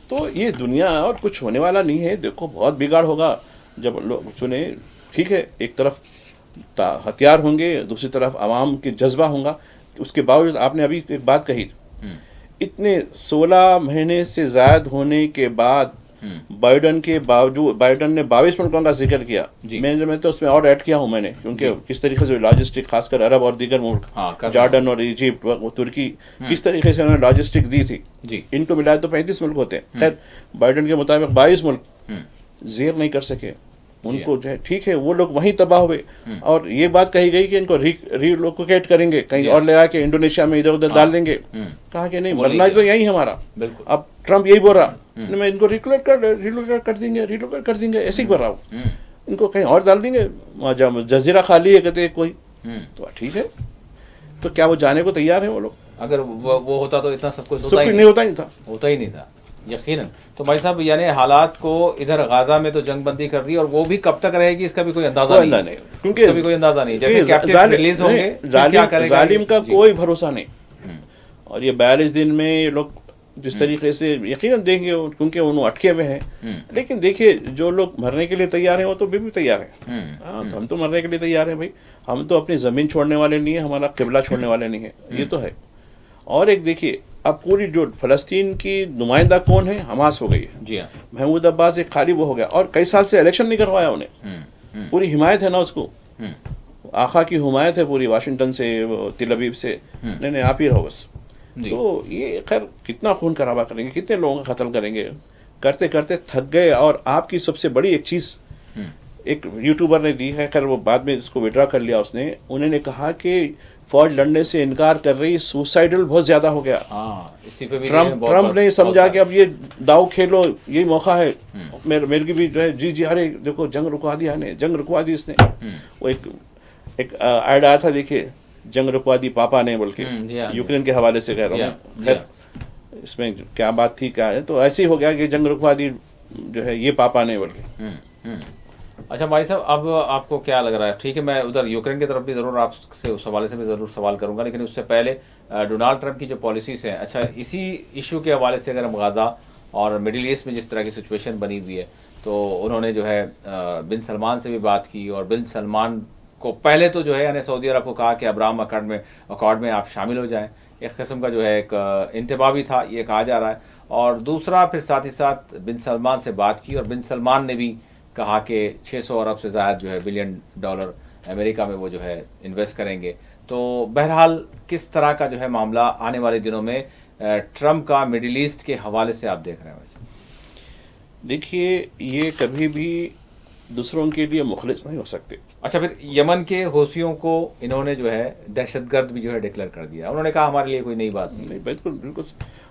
तो ये दुनिया और कुछ होने वाला नहीं है। देखो बहुत बिगाड़ होगा जब लोग सुने। ठीक है, एक तरफ हथियार होंगे, दूसरी तरफ आवाम के जज्बा होगा। उसके बावजूद आपने अभी एक बात कही, इतने 16 महीने से ज़ायद होने के बाद बाइडन के बावजूद, बाइडन ने 22 मुल्कों का जिक्र किया। मैं तो उसमें और ऐड किया हूँ मैंने, क्योंकि किस तरीके से लॉजिस्टिक, खासकर अरब और दीगर मुल्क, जॉर्डन और इजिप्ट, तुर्की, किस तरीके से उन्होंने लॉजिस्टिक दी थी। इनको मिलाए तो 35 मुल्क होते हैं। खैर, बाइडन के मुताबिक 22 मुल्क ज़ेर नहीं कर सके उनको, जो है ठीक है, वो लोग वहीं तबाह हुए। और ये बात कही गई कि इनको रीलोकेट करेंगे, कहीं और ले आके इंडोनेशिया में इधर उधर डाल देंगे। कहा कि नहीं, मरना तो यही हमारा। अब ट्रम्प यही बोल रहा, मैं इनको रिलोकेट कर देंगे, ऐसे ही बोल रहा हूँ, इनको कहीं और डाल देंगे, जजीरा खाली है कहते कोई, तो ठीक है। तो क्या वो जाने को तैयार है वो लोग? अगर वो होता तो इतना सब कुछ नहीं होता ही नहीं था, यकीनन। तो भाई साहब, यानी हालात को इधर गाजा में तो जंगबंदी कर रही है, और वो भी कब तक रहेगी इसका भी कोई अंदाजा नहीं, क्योंकि कोई अंदाजा नहीं। जैसे कैप्टिव रिलीज होंगे, जालिम का कोई भरोसा नहीं। और ये 42 दिन में ये लोग जिस तरीके से यकीनन देंगे, क्योंकि उन्होंने अटके हुए हैं। लेकिन देखिए, जो लोग मरने के लिए तैयार हैं वो तो भी तैयार हैं। हाँ, तो हम तो मरने के लिए तैयार हैं भाई, हम तो अपनी ज़मीन छोड़ने वाले नहीं है, हमारा किबला छोड़ने वाले नहीं है, ये तो है। और एक देखिए, अब पूरी जो फ़लस्तीन की नुमाइंदा कौन है, हमास हो गई है। जी हाँ। महमूद अब्बास एक खाली वो हो गया, और कई साल से इलेक्शन नहीं करवाया उन्हें। पूरी हिमायत है ना उसको, आखा की हिमायत है पूरी, वाशिंगटन से, तिल अबीब से, नहीं आप ही रहो बस। तो ये खैर कितना खून खराबा करेंगे, कितने लोगों का कत्ल करेंगे, करते करते थक गए। और आपकी सबसे बड़ी एक चीज़ एक यूट्यूबर ने दी है, खैर वो बाद में इसको विड्रा कर लिया उसने, उन्होंने कहा कि फौज लड़ने से इनकार कर रही, सुसाइडल बहुत ज्यादा हो गया। हाँ, इस्तीफे भी ट्रम्प ने समझा कि अब ये दाव खेलो, यही मौका है, मेरे की भी जो है जी अरे देखो जंग रुकवा दिया ने, जंग रुकवा दी इसने। वो एक ऐड आया था, देखिए, जंग रुकवा दी पापा ने, बल्कि यूक्रेन के हवाले से कह रहा हूँ। खैर इसमें क्या बात थी क्या है, तो ऐसे ही हो गया कि जंग रुकवा दी जो है ये पापा ने, बल्कि। अच्छा भाई साहब, अब आपको क्या लग रहा है? ठीक है, मैं उधर यूक्रेन की तरफ भी ज़रूर आपसे उस हवाले से भी ज़रूर सवाल करूंगा, लेकिन उससे पहले डोनाल्ड ट्रंप की जो पॉलिसीज़ हैं, अच्छा इसी इशू के हवाले से अगर हम गाज़ा और मिडिल ईस्ट में जिस तरह की सिचुएशन बनी हुई है, तो उन्होंने जो है बिन सलमान से भी बात की, और बिन सलमान को पहले तो जो है यानी सऊदी अरब को कहा कि अब्राहम अकॉर्ड में आप शामिल हो जाएँ। एक किस्म का जो है एक इंतबा भी था, ये कहा जा रहा है। और दूसरा फिर साथ ही साथ बिन सलमान से बात की, और बिन सलमान ने भी कहा कि 600 अरब से ज़्यादा जो है $1 बिलियन अमेरिका में वो जो है इन्वेस्ट करेंगे। तो बहरहाल किस तरह का जो है मामला आने वाले दिनों में ट्रंप का मिडिल ईस्ट के हवाले से आप देख रहे हैं? वैसे देखिए, ये कभी भी दूसरों के लिए मुखलिस नहीं हो सकते। अच्छा, फिर यमन के हौसियों को इन्होंने जो है दहशतगर्द भी जो है डिक्लेयर कर दिया। उन्होंने कहा हमारे लिए कोई नई बात नहीं। बिल्कुल बिल्कुल,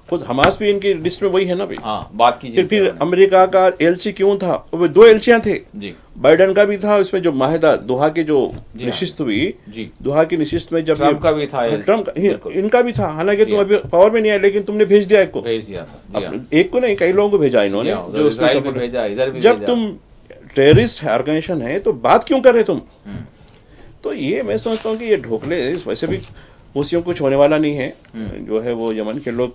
खुद हमास भी इनकी लिस्ट में वही है ना भाई। हाँ, बात कीजिए। फिर अमेरिका का एलसी क्यों था? वो 2 एलसीयां थे जी। बाइडन का भी था, इसमें जो माहिदा दोहा की जो नशिस्त हुई जी, दोहा की नशिस्त में जब ट्रम्प का भी था, ट्रम्प इनका भी था, हालांकि तुम अभी पावर में नहीं आए, लेकिन तुमने भेज दिया, एक को भेज दिया था। एक को नहीं, कई लोगों को भेजा इन्होंने, जो इजराइल भी भेजा, इधर भी जब तुम टेररिस्ट ऑर्गेनाइजेशन है तो बात क्यों कर रहे तुम? तो ये मैं समझता हूँ कि ये ढोकले, वैसे भी हुसियों कुछ होने वाला नहीं है। जो है वो यमन के लोग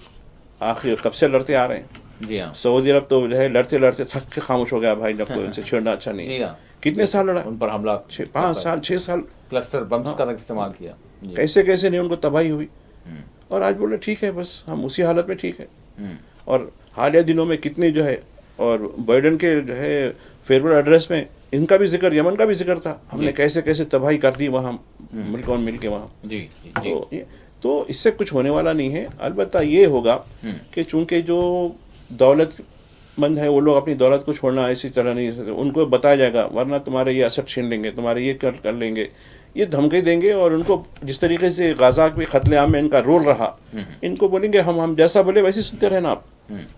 आखिर कब से लड़ते आ रहे हैं। जी हाँ। सऊदी अरब तो जो है लड़ते लड़ते थक के खामोश हो गया भाई, जब तो इनसे छेड़ना अच्छा नहीं। जी हाँ। कितने साल लड़ा उन पर हमला, 5 साल 6 साल क्लस्टर बम्स का इस्तेमाल किया। कैसे कैसे नहीं उनको तबाही हुई, और आज बोले ठीक है बस हम उसी हालत में ठीक है। और हालिया दिनों में कितने जो है, और बाइडन के जो है फेयरवेल एड्रेस में इनका भी जिक्र, यमन का भी जिक्र था, हमने कैसे कैसे तबाही कर दी वहाँ मिल के वहाँ। जी। तो इससे कुछ होने वाला नहीं है। अलबत्ता ये होगा कि चूंकि जो दौलतमंद है वो लोग अपनी दौलत को छोड़ना ऐसी तरह नहीं सकते, उनको बताया जाएगा वरना तुम्हारे ये असर छीन लेंगे, तुम्हारे ये कर लेंगे, ये धमकी देंगे। और उनको जिस तरीके से गाजा के कत्लेआम में इनका रोल रहा, इनको बोलेंगे हम जैसा बोले वैसे सुनते रहना आप,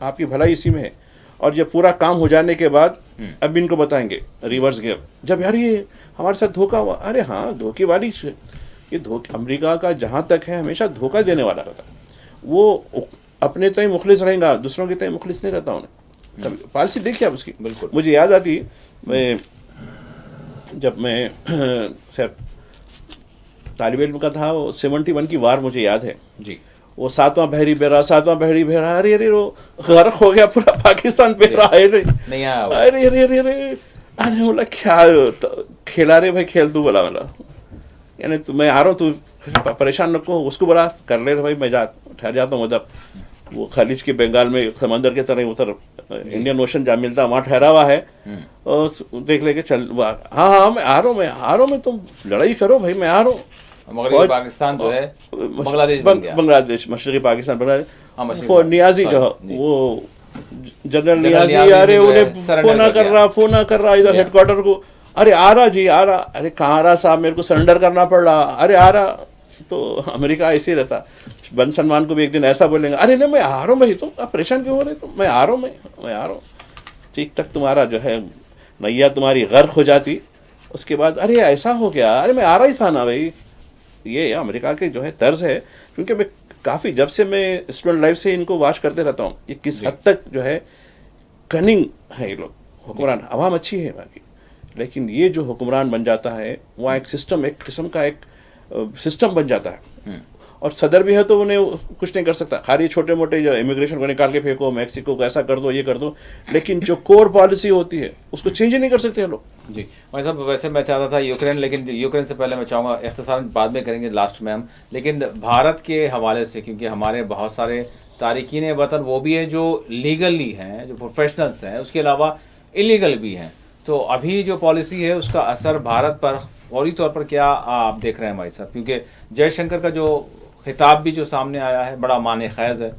आपकी भलाई इसी में है। और जब पूरा काम हो जाने के बाद अब इनको बताएंगे रिवर्स गियर, जब यार ये हमारे साथ धोखा हुआ, अरे हाँ धोखे वाली, ये अमेरिका का जहाँ तक है हमेशा धोखा देने वाला रहता, वो अपने तय मुखलिस रहेगा, दूसरों के तय मुखलिस नहीं रहता उन्हें। पॉलिसी देखिए आप उसकी। बिल्कुल। मुझे याद आती, जब मैं शायद तालिब इल्म का था, 71 की वार मुझे याद है जी। वो 7वां बहरी बहरा, अरे वो गर्क हो गया पूरा पाकिस्तान बहरा है नहीं आया। अरे बोला क्या खेला रे भाई, खेल तू, बोला यानी मैं आ रहा हूँ, तू परेशान नको, उसको बोला कर ले भाई, मैं ठहर जाता हूँ उधर, वो खलीज के बंगाल में समंदर के तरह उधर इंडियन ओशन जहाँ मिलता वहाँ ठहरा हुआ है, और देख लेके चल, हाँ मैं आ रहा हूँ, मैं तुम लड़ाई करो भाई, मैं आ रहा हूँ। मगरबी पाकिस्तान जो है बांग्लादेश, मशरकी पाकिस्तान बांग्लादेश, नियाजी जो वो जनरल नियाजी, अरे उन्हें फोन कर रहा इधर हेडक्वार्टर को, अरे आ रहा जी आ रहा, अरे कहाँ आ रहा साहब, मेरे को सरेंडर करना पड़ रहा, अरे आ रहा। तो अमेरिका ऐसे ही रहता, बिन सलमान को भी एक दिन ऐसा बोलेंगे, अरे नहीं मैं आ रहा हूँ भाई, तुम आप परेशान क्यों हो रहे, तुम मैं आ रहा हूँ, मैं आ रहा हूँ। ठीक तक तुम्हारा जो है नैया तुम्हारी गर्क हो जाती, उसके बाद अरे ऐसा हो गया, अरे मैं आ रहा ही था ना भाई। ये अमेरिका के जो है तर्ज है, क्योंकि मैं काफ़ी जब से मैं स्टूडेंट लाइफ से इनको वॉच करते रहता हूँ, ये किस हद तक जो है कनिंग है ये लोग। हुक्मरान अवाम अच्छी है बाकी, लेकिन ये जो हुक्मरान बन जाता है वहाँ एक सिस्टम, एक किस्म का एक सिस्टम बन जाता है, और सदर भी है तो उन्हें कुछ नहीं कर सकता, खाली छोटे मोटे जो इमिग्रेशन को निकाल के फेंको, मैक्सिको को ऐसा कर दो, ये कर दो, लेकिन जो कोर पॉलिसी होती है उसको चेंज ही नहीं कर सकते हैं लोग। जी भाई साहब, वैसे मैं चाहता था यूक्रेन, लेकिन यूक्रेन से पहले मैं चाहूँगा, इख्तिसारन बाद में करेंगे लास्ट में हम, लेकिन भारत के हवाले से, क्योंकि हमारे बहुत सारे तारिकीन वतन वो भी हैं जो लीगली हैं, जो प्रोफेशनल्स हैं, उसके अलावा इलीगल भी हैं, तो अभी जो पॉलिसी है उसका असर भारत पर फौरी तौर पर क्या आप देख रहे हैं भाई साहब? क्योंकि जयशंकर का जो खिताब भी जो सामने आया है बड़ा माने खैज है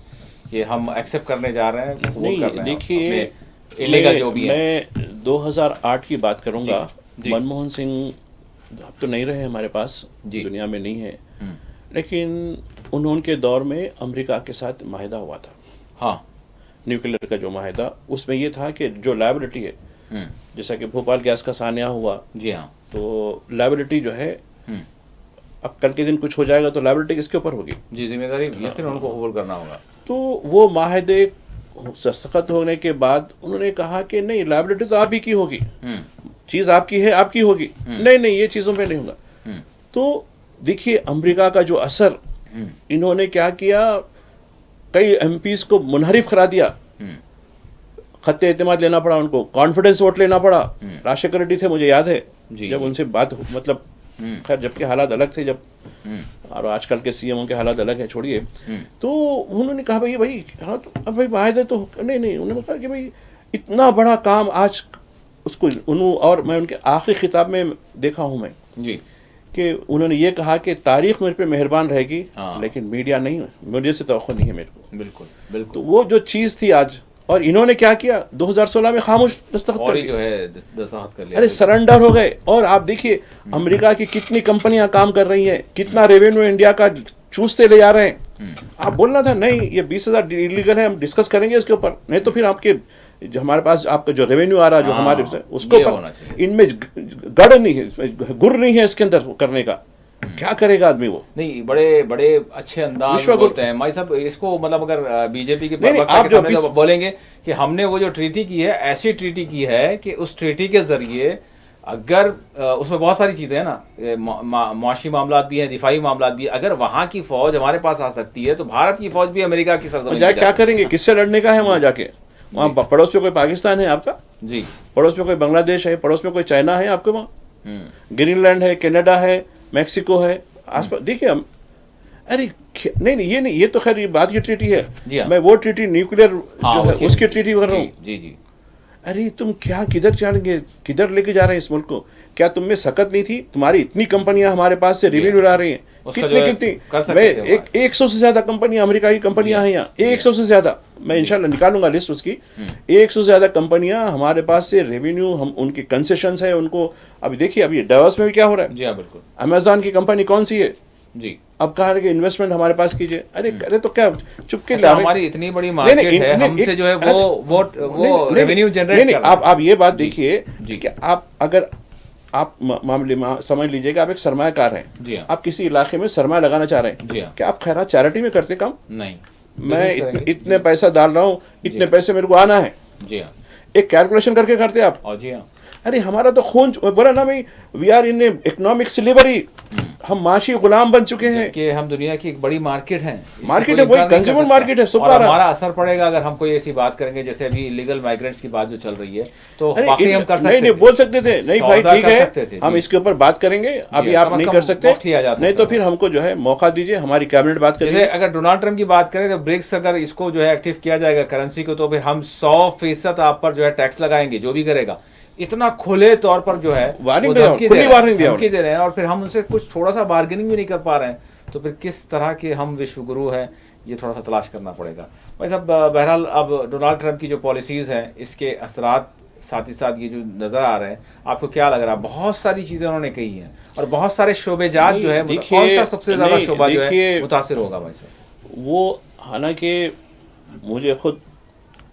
कि हम एक्सेप्ट करने जा रहे हैं, वो कर रहे हैं। देखिए, इलीगल जो भी है, मैं 2008 की बात करूंगा। मनमोहन सिंह अब तो नहीं रहे हमारे पास, दुनिया में नहीं है, लेकिन उनके दौर में अमेरिका के साथ माहिदा हुआ था, हाँ। न्यूक्लियर का जो माहिदा, उसमें ये था कि जो लायबिलिटी है, जैसा कि भोपाल गैस का सान्या हुआ, जी हाँ। तो लायबिलिटी जो है, अब कल के दिन कुछ हो जाएगा तो लायबिलिटी किसके ऊपर होगी? जी, जिम्मेदारी फिर उनको कबूल करना होगा। तो वो माहिदे दस्तखत होने के बाद उन्होंने कहा कि नहीं, लायबिलिटी तो आप ही की होगी, चीज़ आपकी है, आपकी होगी, नहीं नहीं ये चीज़ों पे नहीं होगा। तो देखिए अमेरिका का जो असर, इन्होंने क्या किया, कई एमपीज को मुनहरिफ करा दिया, खत्ते एतमाद लेना पड़ा उनको, कॉन्फिडेंस वोट लेना पड़ा। राजशेखर रेड्डी थे, मुझे याद है जब उनसे बात, मतलब खैर जबकि हालात अलग थे जब, और आजकल के सीएमओ के हालात अलग है, छोड़िए। तो उन्होंने कहा भाई हाँ, तो अब भाई वायदे तो नहीं नहीं, उन्होंने कहा कि भाई इतना बड़ा काम आज उसको उन्होंने, और मैं उनके आखिरी खिताब में देखा हूँ मैं जी कि उन्होंने ये कहा कि तारीख मेरे पे मेहरबान रहेगी, लेकिन मीडिया नहीं, मीडिया से तवक्को नहीं है मेरे को। बिल्कुल बिल्कुल। तो वो जो चीज़ थी आज, और इन्होंने क्या किया 2016 में खामोश दस्तखत कर जो है दस्तखत कर लिया, अरे सरेंडर हो गए। और आप देखिए अमेरिका की कितनी कंपनियां काम कर रही हैं, कितना रेवेन्यू इंडिया का चूसते ले जा रहे हैं। आप बोलना था नहीं ये 20,000 इलीगल है, हम डिस्कस करेंगे इसके ऊपर, नहीं तो फिर आपके जो हमारे पास आपका जो रेवेन्यू आ रहा है जो हमारे उसके ऊपर, इनमें गढ़ नहीं है, गुर नहीं है इसके अंदर करने का। क्या करेगा आदमी? वो नहीं, बड़े बड़े अच्छे अंदाज में बोलते हैं भाई साहब इसको, मतलब अगर बीजेपी के प्रवक्ता के सामने तो बोलेंगे कि हमने वो जो ट्रीटी की है, ऐसी ट्रीटी की है कि उस ट्रीटी के जरिए अगर उसमें बहुत सारी चीजें हैं ना, मुआशी मामला भी है, दिफाई मामला भी है, अगर वहां की फौज हमारे पास आ सकती है तो भारत की फौज भी अमेरिका की सरजमीन जाके क्या करेंगे? किससे लड़ने का है वहां जाके? वहाँ पड़ोस में कोई पाकिस्तान है आपका जी, पड़ोस में कोई बांग्लादेश है, पड़ोस में कोई चाइना है आपके वहाँ, ग्रीनलैंड है, कनाडा है, मैक्सिको है आसपास। देखिए हम, अरे नहीं नहीं, ये नहीं, ये तो खैर ये बात की ट्रीटी है, मैं वो ट्रीटी न्यूक्लियर जो है उसकी ट्रीटी कर रहा हूँ। जी जी। अरे तुम क्या किधर जाएंगे, किधर लेके जा रहे हैं इस मुल्क को? क्या तुम में सकत नहीं थी? तुम्हारी इतनी कंपनियां हमारे पास से रेवेन्यू ला रही हैं, कितनी 100 से ज्यादा कंपनी अमेरिका की कंपनियां हैं यहाँ, 100 से ज्यादा, मैं इंशाल्लाह निकालूंगा लिस्ट उसकी। 100 से ज्यादा कंपनियां हमारे पास से रेवेन्यू, हम उनके कंसेशंस है उनको। अभी देखिए अभी डावोस में भी क्या हो रहा है। जी हाँ बिल्कुल। अमेजॉन की कंपनी कौन सी है जी, अब कहा कि इन्वेस्टमेंट हमारे पास कीजिए। अरे करे तो क्या चुपके अच्छा, हमारी इतनी बड़ी मार्केट है, हमसे जो है वो रेवेन्यू जनरेट कर रहा है। आप ये बात देखिए कि आप अगर आप मामले में समझ लीजिएगा, आप एक सरमायाकार हैं, आप किसी इलाके में सरमाया लगाना चाह रहे हैं, क्या आप खैरात चैरिटी में करते काम? नहीं, मैं इतने पैसा डाल रहा हूँ, इतने पैसे मेरे को आना है, जी हाँ, एक कैलकुलेशन करके करते आप। जी हाँ। अरे हमारा तो खून बोला ना भाई, we are in economic slavery, हम माशी गुलाम बन चुके हैं कि हम दुनिया की एक बड़ी मार्केट है, वही कंज्यूमर मार्केट है। और हमारा असर पड़ेगा अगर हम कोई ऐसी बात करेंगे, जैसे अभी इलीगल माइग्रेंट्स की बात जो चल रही है, तो वाकई हम कर सकते नहीं बोल सकते थे, नहीं भाई ठीक है हम इसके ऊपर बात करेंगे, अभी आप नहीं कर सकते, नहीं तो फिर हमको जो है मौका दीजिए, हमारी कैबिनेट बात करें। जैसे अगर डोनाल्ड ट्रंप की बात करें तो ब्रिक्स अगर इसको जो है एक्टिव किया जाएगा करेंसी को, तो फिर हम 100% आप पर जो है टैक्स लगाएंगे, जो भी करेगा। इतना खुले तौर पर जो है धमकी दे रहे हैं, और फिर हम उनसे कुछ थोड़ा सा बार्गेनिंग भी नहीं कर पा रहे हैं, तो फिर किस तरह के हम विश्वगुरु हैं, ये थोड़ा सा तलाश करना पड़ेगा भाई साहब। बहरहाल अब डोनाल्ड ट्रंप की जो पॉलिसीज़ हैं, इसके असरात साथ ही साथ ये जो नज़र आ रहे हैं, आपको क्या लग रहा है? बहुत सारी चीज़ें उन्होंने कही हैं और बहुत सारे शोबेजात जो है, कौन सा सबसे ज़्यादा शोबा जो है मुतासिर होगा भाई साहब? वो हालांकि मुझे खुद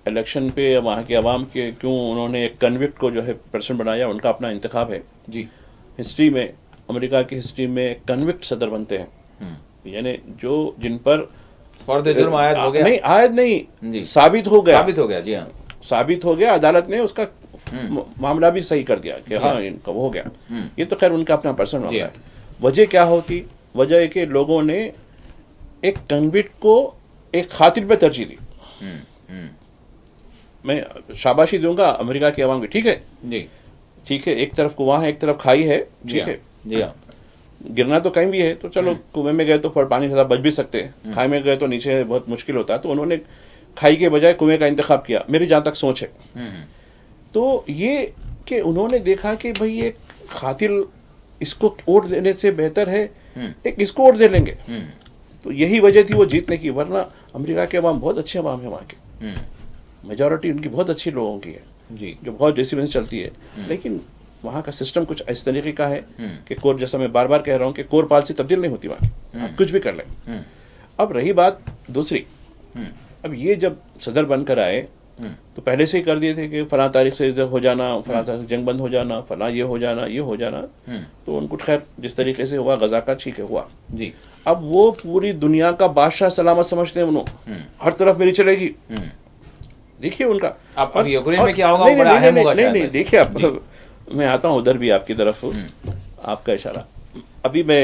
इलेक्शन पे वहाँ के अवाम के क्यों उन्होंने एक कन्विक्ट को जो है प्रेसिडेंट बनाया, उनका अपना इंतखाब है जी। हिस्ट्री में, अमेरिका की हिस्ट्री में कन्विक्ट सदर बनते हैं, यानी जो जिन पर फर्द जुर्म आयद हो गया, नहीं आयद नहीं, साबित हो गया, जी हाँ, साबित हो गया, अदालत ने उसका मामला भी सही कर दिया कि हाँ इनका वो हो गया। ये तो खैर उनका अपना पर्सनल मामला है। वजह क्या होती? वजह है कि लोगों ने एक कन्विक्ट को एक खातिर पे तरजीह दी। मैं शाबाशी दूंगा अमेरिका के अवाम की, ठीक है जी, ठीक है, एक तरफ कुआं है, एक तरफ खाई है, ठीक है जी हाँ, गिरना तो कहीं भी है, तो चलो कुएं में गए तो पानी से बच भी सकते हैं, खाई में गए तो नीचे बहुत मुश्किल होता है, तो उन्होंने खाई के बजाय कुएं का इंतखाब किया, मेरी जहाँ तक सोच है। तो ये कि उन्होंने देखा कि भाई ये खातिर इसको वोट देने से बेहतर है एक इसको वोट दे लेंगे, तो यही वजह थी वो जीतने की। वरना अमेरिका के अवाम बहुत अच्छे अवाम है, वहाँ के मेजॉरिटी उनकी बहुत अच्छी लोगों की है जी, जो बहुत डिसिप्लिन चलती है। लेकिन वहाँ का सिस्टम कुछ इस तरीके का है कि कोर, जैसा मैं बार बार कह रहा हूँ कि कोर पॉलिसी तब्दील नहीं होती वहाँ की, आप कुछ भी कर लें। अब रही बात दूसरी, अब ये जब सदर बनकर आए तो पहले से ही कर दिए थे कि फलां तारीख से हो जाना, फलां तारीख से जंग बंद हो जाना, फलां ये हो जाना, ये हो जाना। तो उनको खैर जिस तरीके से हुआ गजा का, ठीक है हुआ जी। अब वो पूरी दुनिया का बादशाह सलामत समझते हैं उन्होंने, हर तरफ मेरी चलेगी। देखिए उनका अब यूक्रेन में क्या होगा, वो बड़ा अहम होगा शायद। नहीं देखिए, अब मैं आता हूँ उधर भी आपकी तरफ, आपका इशारा। अभी मैं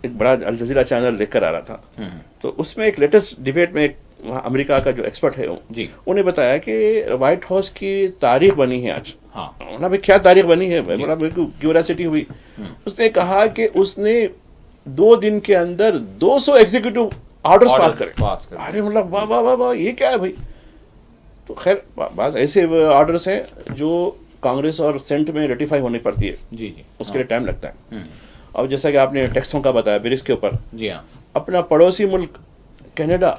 एक बड़ा अल जज़ीरा चैनल लेकर आ रहा था, तो उसमें एक लेटेस्ट डिबेट में एक वहाँ अमेरिका का जो एक्सपर्ट है जी, उन्हें बताया कि व्हाइट हाउस की तारीख बनी है आज। हाँ, ना भाई क्या तारीख बनी है, बड़ा क्यूरियोसिटी हुई। उसने कहा कि उसने 2 दिन के अंदर 200 एग्जीक्यूटिव ऑर्डर्स पास करे। अरे मतलब वाह वाह वाह वाह, ये क्या है भाई। तो खैर बात ऐसे ऑर्डर्स हैं जो कांग्रेस और सेनेट में रेटिफाई होनी पड़ती है, जी जी, उसके लिए टाइम लगता है। अब जैसा कि आपने टैक्सों का बताया ब्रिक्स के ऊपर, जी हाँ, अपना पड़ोसी मुल्क कनाडा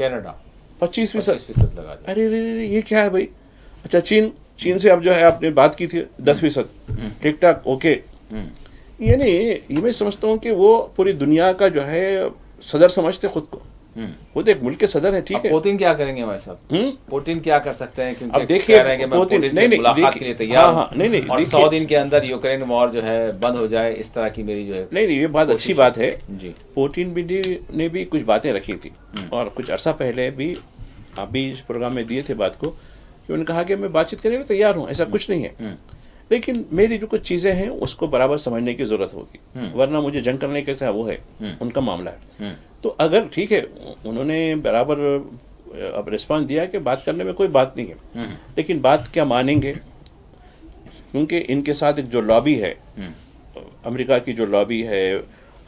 25% लगा दिया। अरे रे ये क्या है भाई। अच्छा चीन से अब जो है आपने बात की थी 10%, ठीक ठाक ओके। ये नहीं, ये मैं समझता हूँ कि वो पूरी दुनिया का जो है सदर समझते खुद को, वो तो एक मुल्क के सदर है, ठीक है। पुतिन क्या करेंगे भाई साहब, पुतिन क्या कर सकते हैं, क्योंकि अब देखिए पुतिन से मुलाकात के लिए तैयार हूं, नहीं और 100 दिन के अंदर यूक्रेन वॉर जो है बंद हो जाए, इस तरह की मेरी जो है। नहीं ये बात अच्छी बात है जी। पुतिन भी ने भी कुछ बातें रखी थी, और कुछ अरसा पहले भी आप भी इस प्रोग्राम में दिए थे बात को, कि उन्होंने कहा कि मैं बातचीत करने के लिए तैयार हूँ, ऐसा कुछ नहीं है, लेकिन मेरी जो कुछ चीज़ें हैं उसको बराबर समझने की ज़रूरत होती, वरना मुझे जंग करने के साथ वो है उनका मामला है। तो अगर ठीक है उन्होंने बराबर अब रिस्पॉन्स दिया कि बात करने में कोई बात नहीं है, लेकिन बात क्या मानेंगे, क्योंकि इनके साथ एक जो लॉबी है, अमेरिका की जो लॉबी है,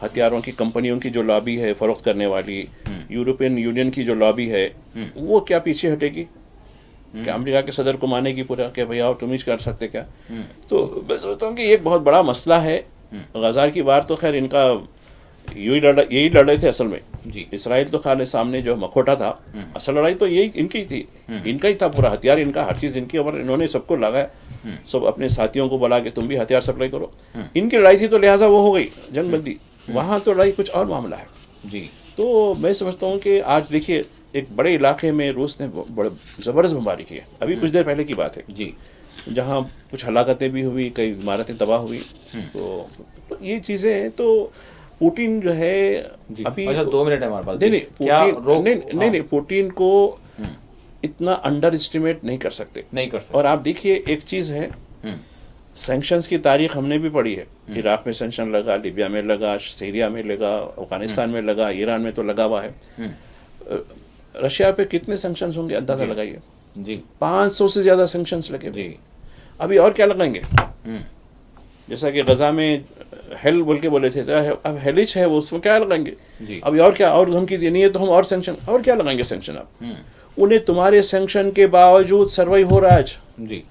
हथियारों की कंपनियों की जो लॉबी है फरोख्त करने वाली, यूरोपियन यूनियन की जो लॉबी है, वो क्या पीछे हटेगी? क्या अमेरिका के सदर को मानेगी पूरा कि भैया और तुम ही कर सकते क्या? तो मैं सोचता हूँ कि ये एक बहुत बड़ा मसला है। गजा की बार तो खैर इनका यही लड़ रहे थे असल में जी। इसराइल तो खाने सामने जो मखोटा था, असल लड़ाई तो यही इनकी थी, इनका ही था, पूरा हथियार इनका, हर चीज़ इनकी, और इन्होंने सबको लगाया, सब अपने साथियों को बुला के तुम भी हथियार सप्लाई करो। इनकी लड़ाई थी तो लिहाजा वो हो गई जंगबंदी, वहाँ तो लड़ाई कुछ और मामला है जी। तो मैं समझता हूँ कि आज देखिए एक बड़े इलाके में रूस ने बड़े ज़बरदस्त बमबारी की है, अभी कुछ देर पहले की बात है जी, जहाँ कुछ हलाकतें भी हुई, कई इमारतें तबाह हुई। तो ये चीज़ें हैं। तो पुतिन जो है अभी, अच्छा 2 मिनट है हमारे पास, नहीं पुतिन को इतना अंडर एस्टिमेट नहीं कर सकते। और आप देखिए एक चीज़ है, सैंक्शंस की तारीख हमने भी पढ़ी है, इराक में सैंक्शन लगा, लिबिया में लगा, सीरिया में लगा, अफगानिस्तान में लगा, ईरान में तो लगा हुआ है। रशिया पे कितने सैंक्शंस होंगे अंदाजा लगाइए जी, 500 से ज़्यादा सैंक्शंस लगे जी। अभी और क्या लगाएंगे? जैसा कि गजा में हेल बोल के बोले थे, तो अब हेलिच है वो, उसमें क्या लगाएंगे जी? अभी और क्या, और धमकी देनी है तो हम और सैंक्शन, और क्या लगाएंगे सैंक्शन? आप उन्हें तुम्हारे सैंक्शन के बावजूद सर्वाइव हो रहा है आज जी।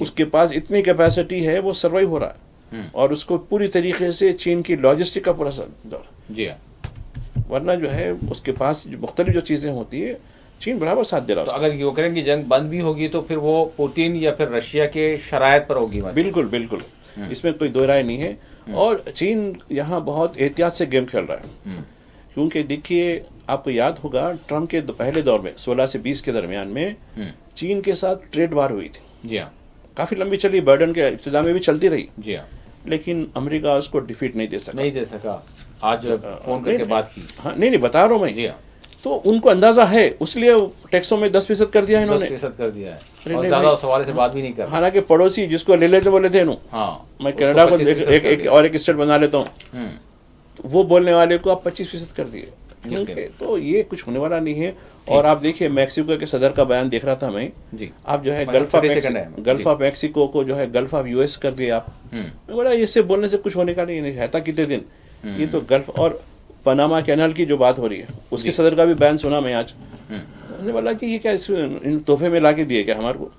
उसके पास इतनी कैपेसिटी है, वो सर्वाइव हो रहा है, और उसको पूरी तरीके से चीन की लॉजिस्टिक का पूरा दौर जी। वरना जो है उसके पास जो मुख्तलिफ जो चीज़ें होती है, चीन बराबर साथ दे रहा है। तो अगर यूक्रेन की जंग बंद भी होगी तो फिर वो पुतिन या फिर रशिया के शरायत पर होगी? बिल्कुल बिल्कुल, इसमें कोई दो राय नहीं है। और चीन यहाँ बहुत एहतियात से गेम खेल रहा है, क्योंकि देखिए आपको याद होगा ट्रम्प के पहले दौर में 16 से 20 के दरमियान में चीन के साथ ट्रेड वार हुई थी जी हाँ, काफ़ी लंबी चली, बर्डन के इब्तिदा में भी चलती रही जी हाँ, लेकिन अमेरिका उसको डिफीट नहीं दे सका। आज फोन करके बात की, हाँ नहीं बता रहा हूँ मैं जी हाँ। तो उनको अंदाजा है, उसलिए टैक्सों में 10% कर दिया इन्होंने, 10% कर दिया है, और ज़्यादा उस हवाले से बात भी नहीं कर। हालांकि पड़ोसी जिसको ले लेते बोले थे हाँ, मैं कनाडा को एक और एक स्टेट बना लेता हूँ, तो वो बोलने वाले को आप 25% कर दिए, क्योंकि तो ये कुछ होने वाला नहीं है। और आप देखिए मैक्सिको के सदर का बयान देख रहा था मैं जी, आप जो है गल्फ ऑफ मैक्सिको को जो है गल्फ ऑफ यूएस कर दिए आप। मैं बोला इससे बोलने से कुछ होने का नहीं रहता कितने दिन, ये तो गल्फ और पनामा कैनाल की जो बात हो रही है, उसके सदर का भी बयान सुना मैं आज। उन्होंने बोला कि ये क्या इन तोहफे में ला के दिए क्या हमारे को?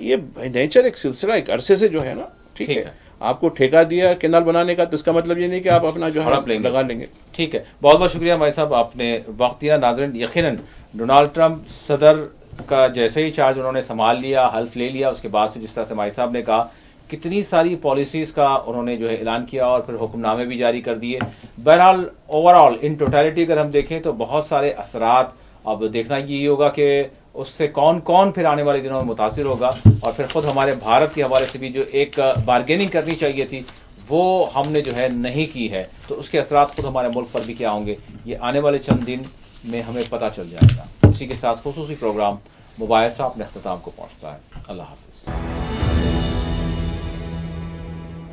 ये नेचर एक सिलसिला एक अरसे से जो है ना, ठीक है, आपको ठेका दिया कैनाल बनाने का, तो इसका मतलब ये नहीं कि आप अपना जो है लगा लेंगे। ठीक है, बहुत बहुत शुक्रिया भाई साहब, आपने वक्त दिया। नाज़रीन, यकीनन डोनाल्ड ट्रंप सदर का जैसे ही चार्ज उन्होंने संभाल लिया, हल्फ ले लिया, उसके बाद से जिस तरह से भाई साहब ने कहा कितनी सारी पॉलिसीज़ का उन्होंने जो है ऐलान किया और फिर हुक्मनामे भी जारी कर दिए। बहरहाल ओवरऑल इन टोटलिटी अगर हम देखें तो बहुत सारे असरात, अब देखना यही होगा कि उससे कौन कौन फिर आने वाले दिनों में मुतासिर होगा, और फिर ख़ुद हमारे भारत के हवाले से भी जो एक बारगेनिंग करनी चाहिए थी वो हमने जो है नहीं की है, तो उसके असरात खुद हमारे मुल्क पर भी क्या होंगे ये आने वाले चंद दिन में हमें पता चल जाएगा। इसी के साथ खुसूसी प्रोग्राम मुबाहिसा अपने अख्ताम को पहुँचता है। अल्लाह हाफ़िज़।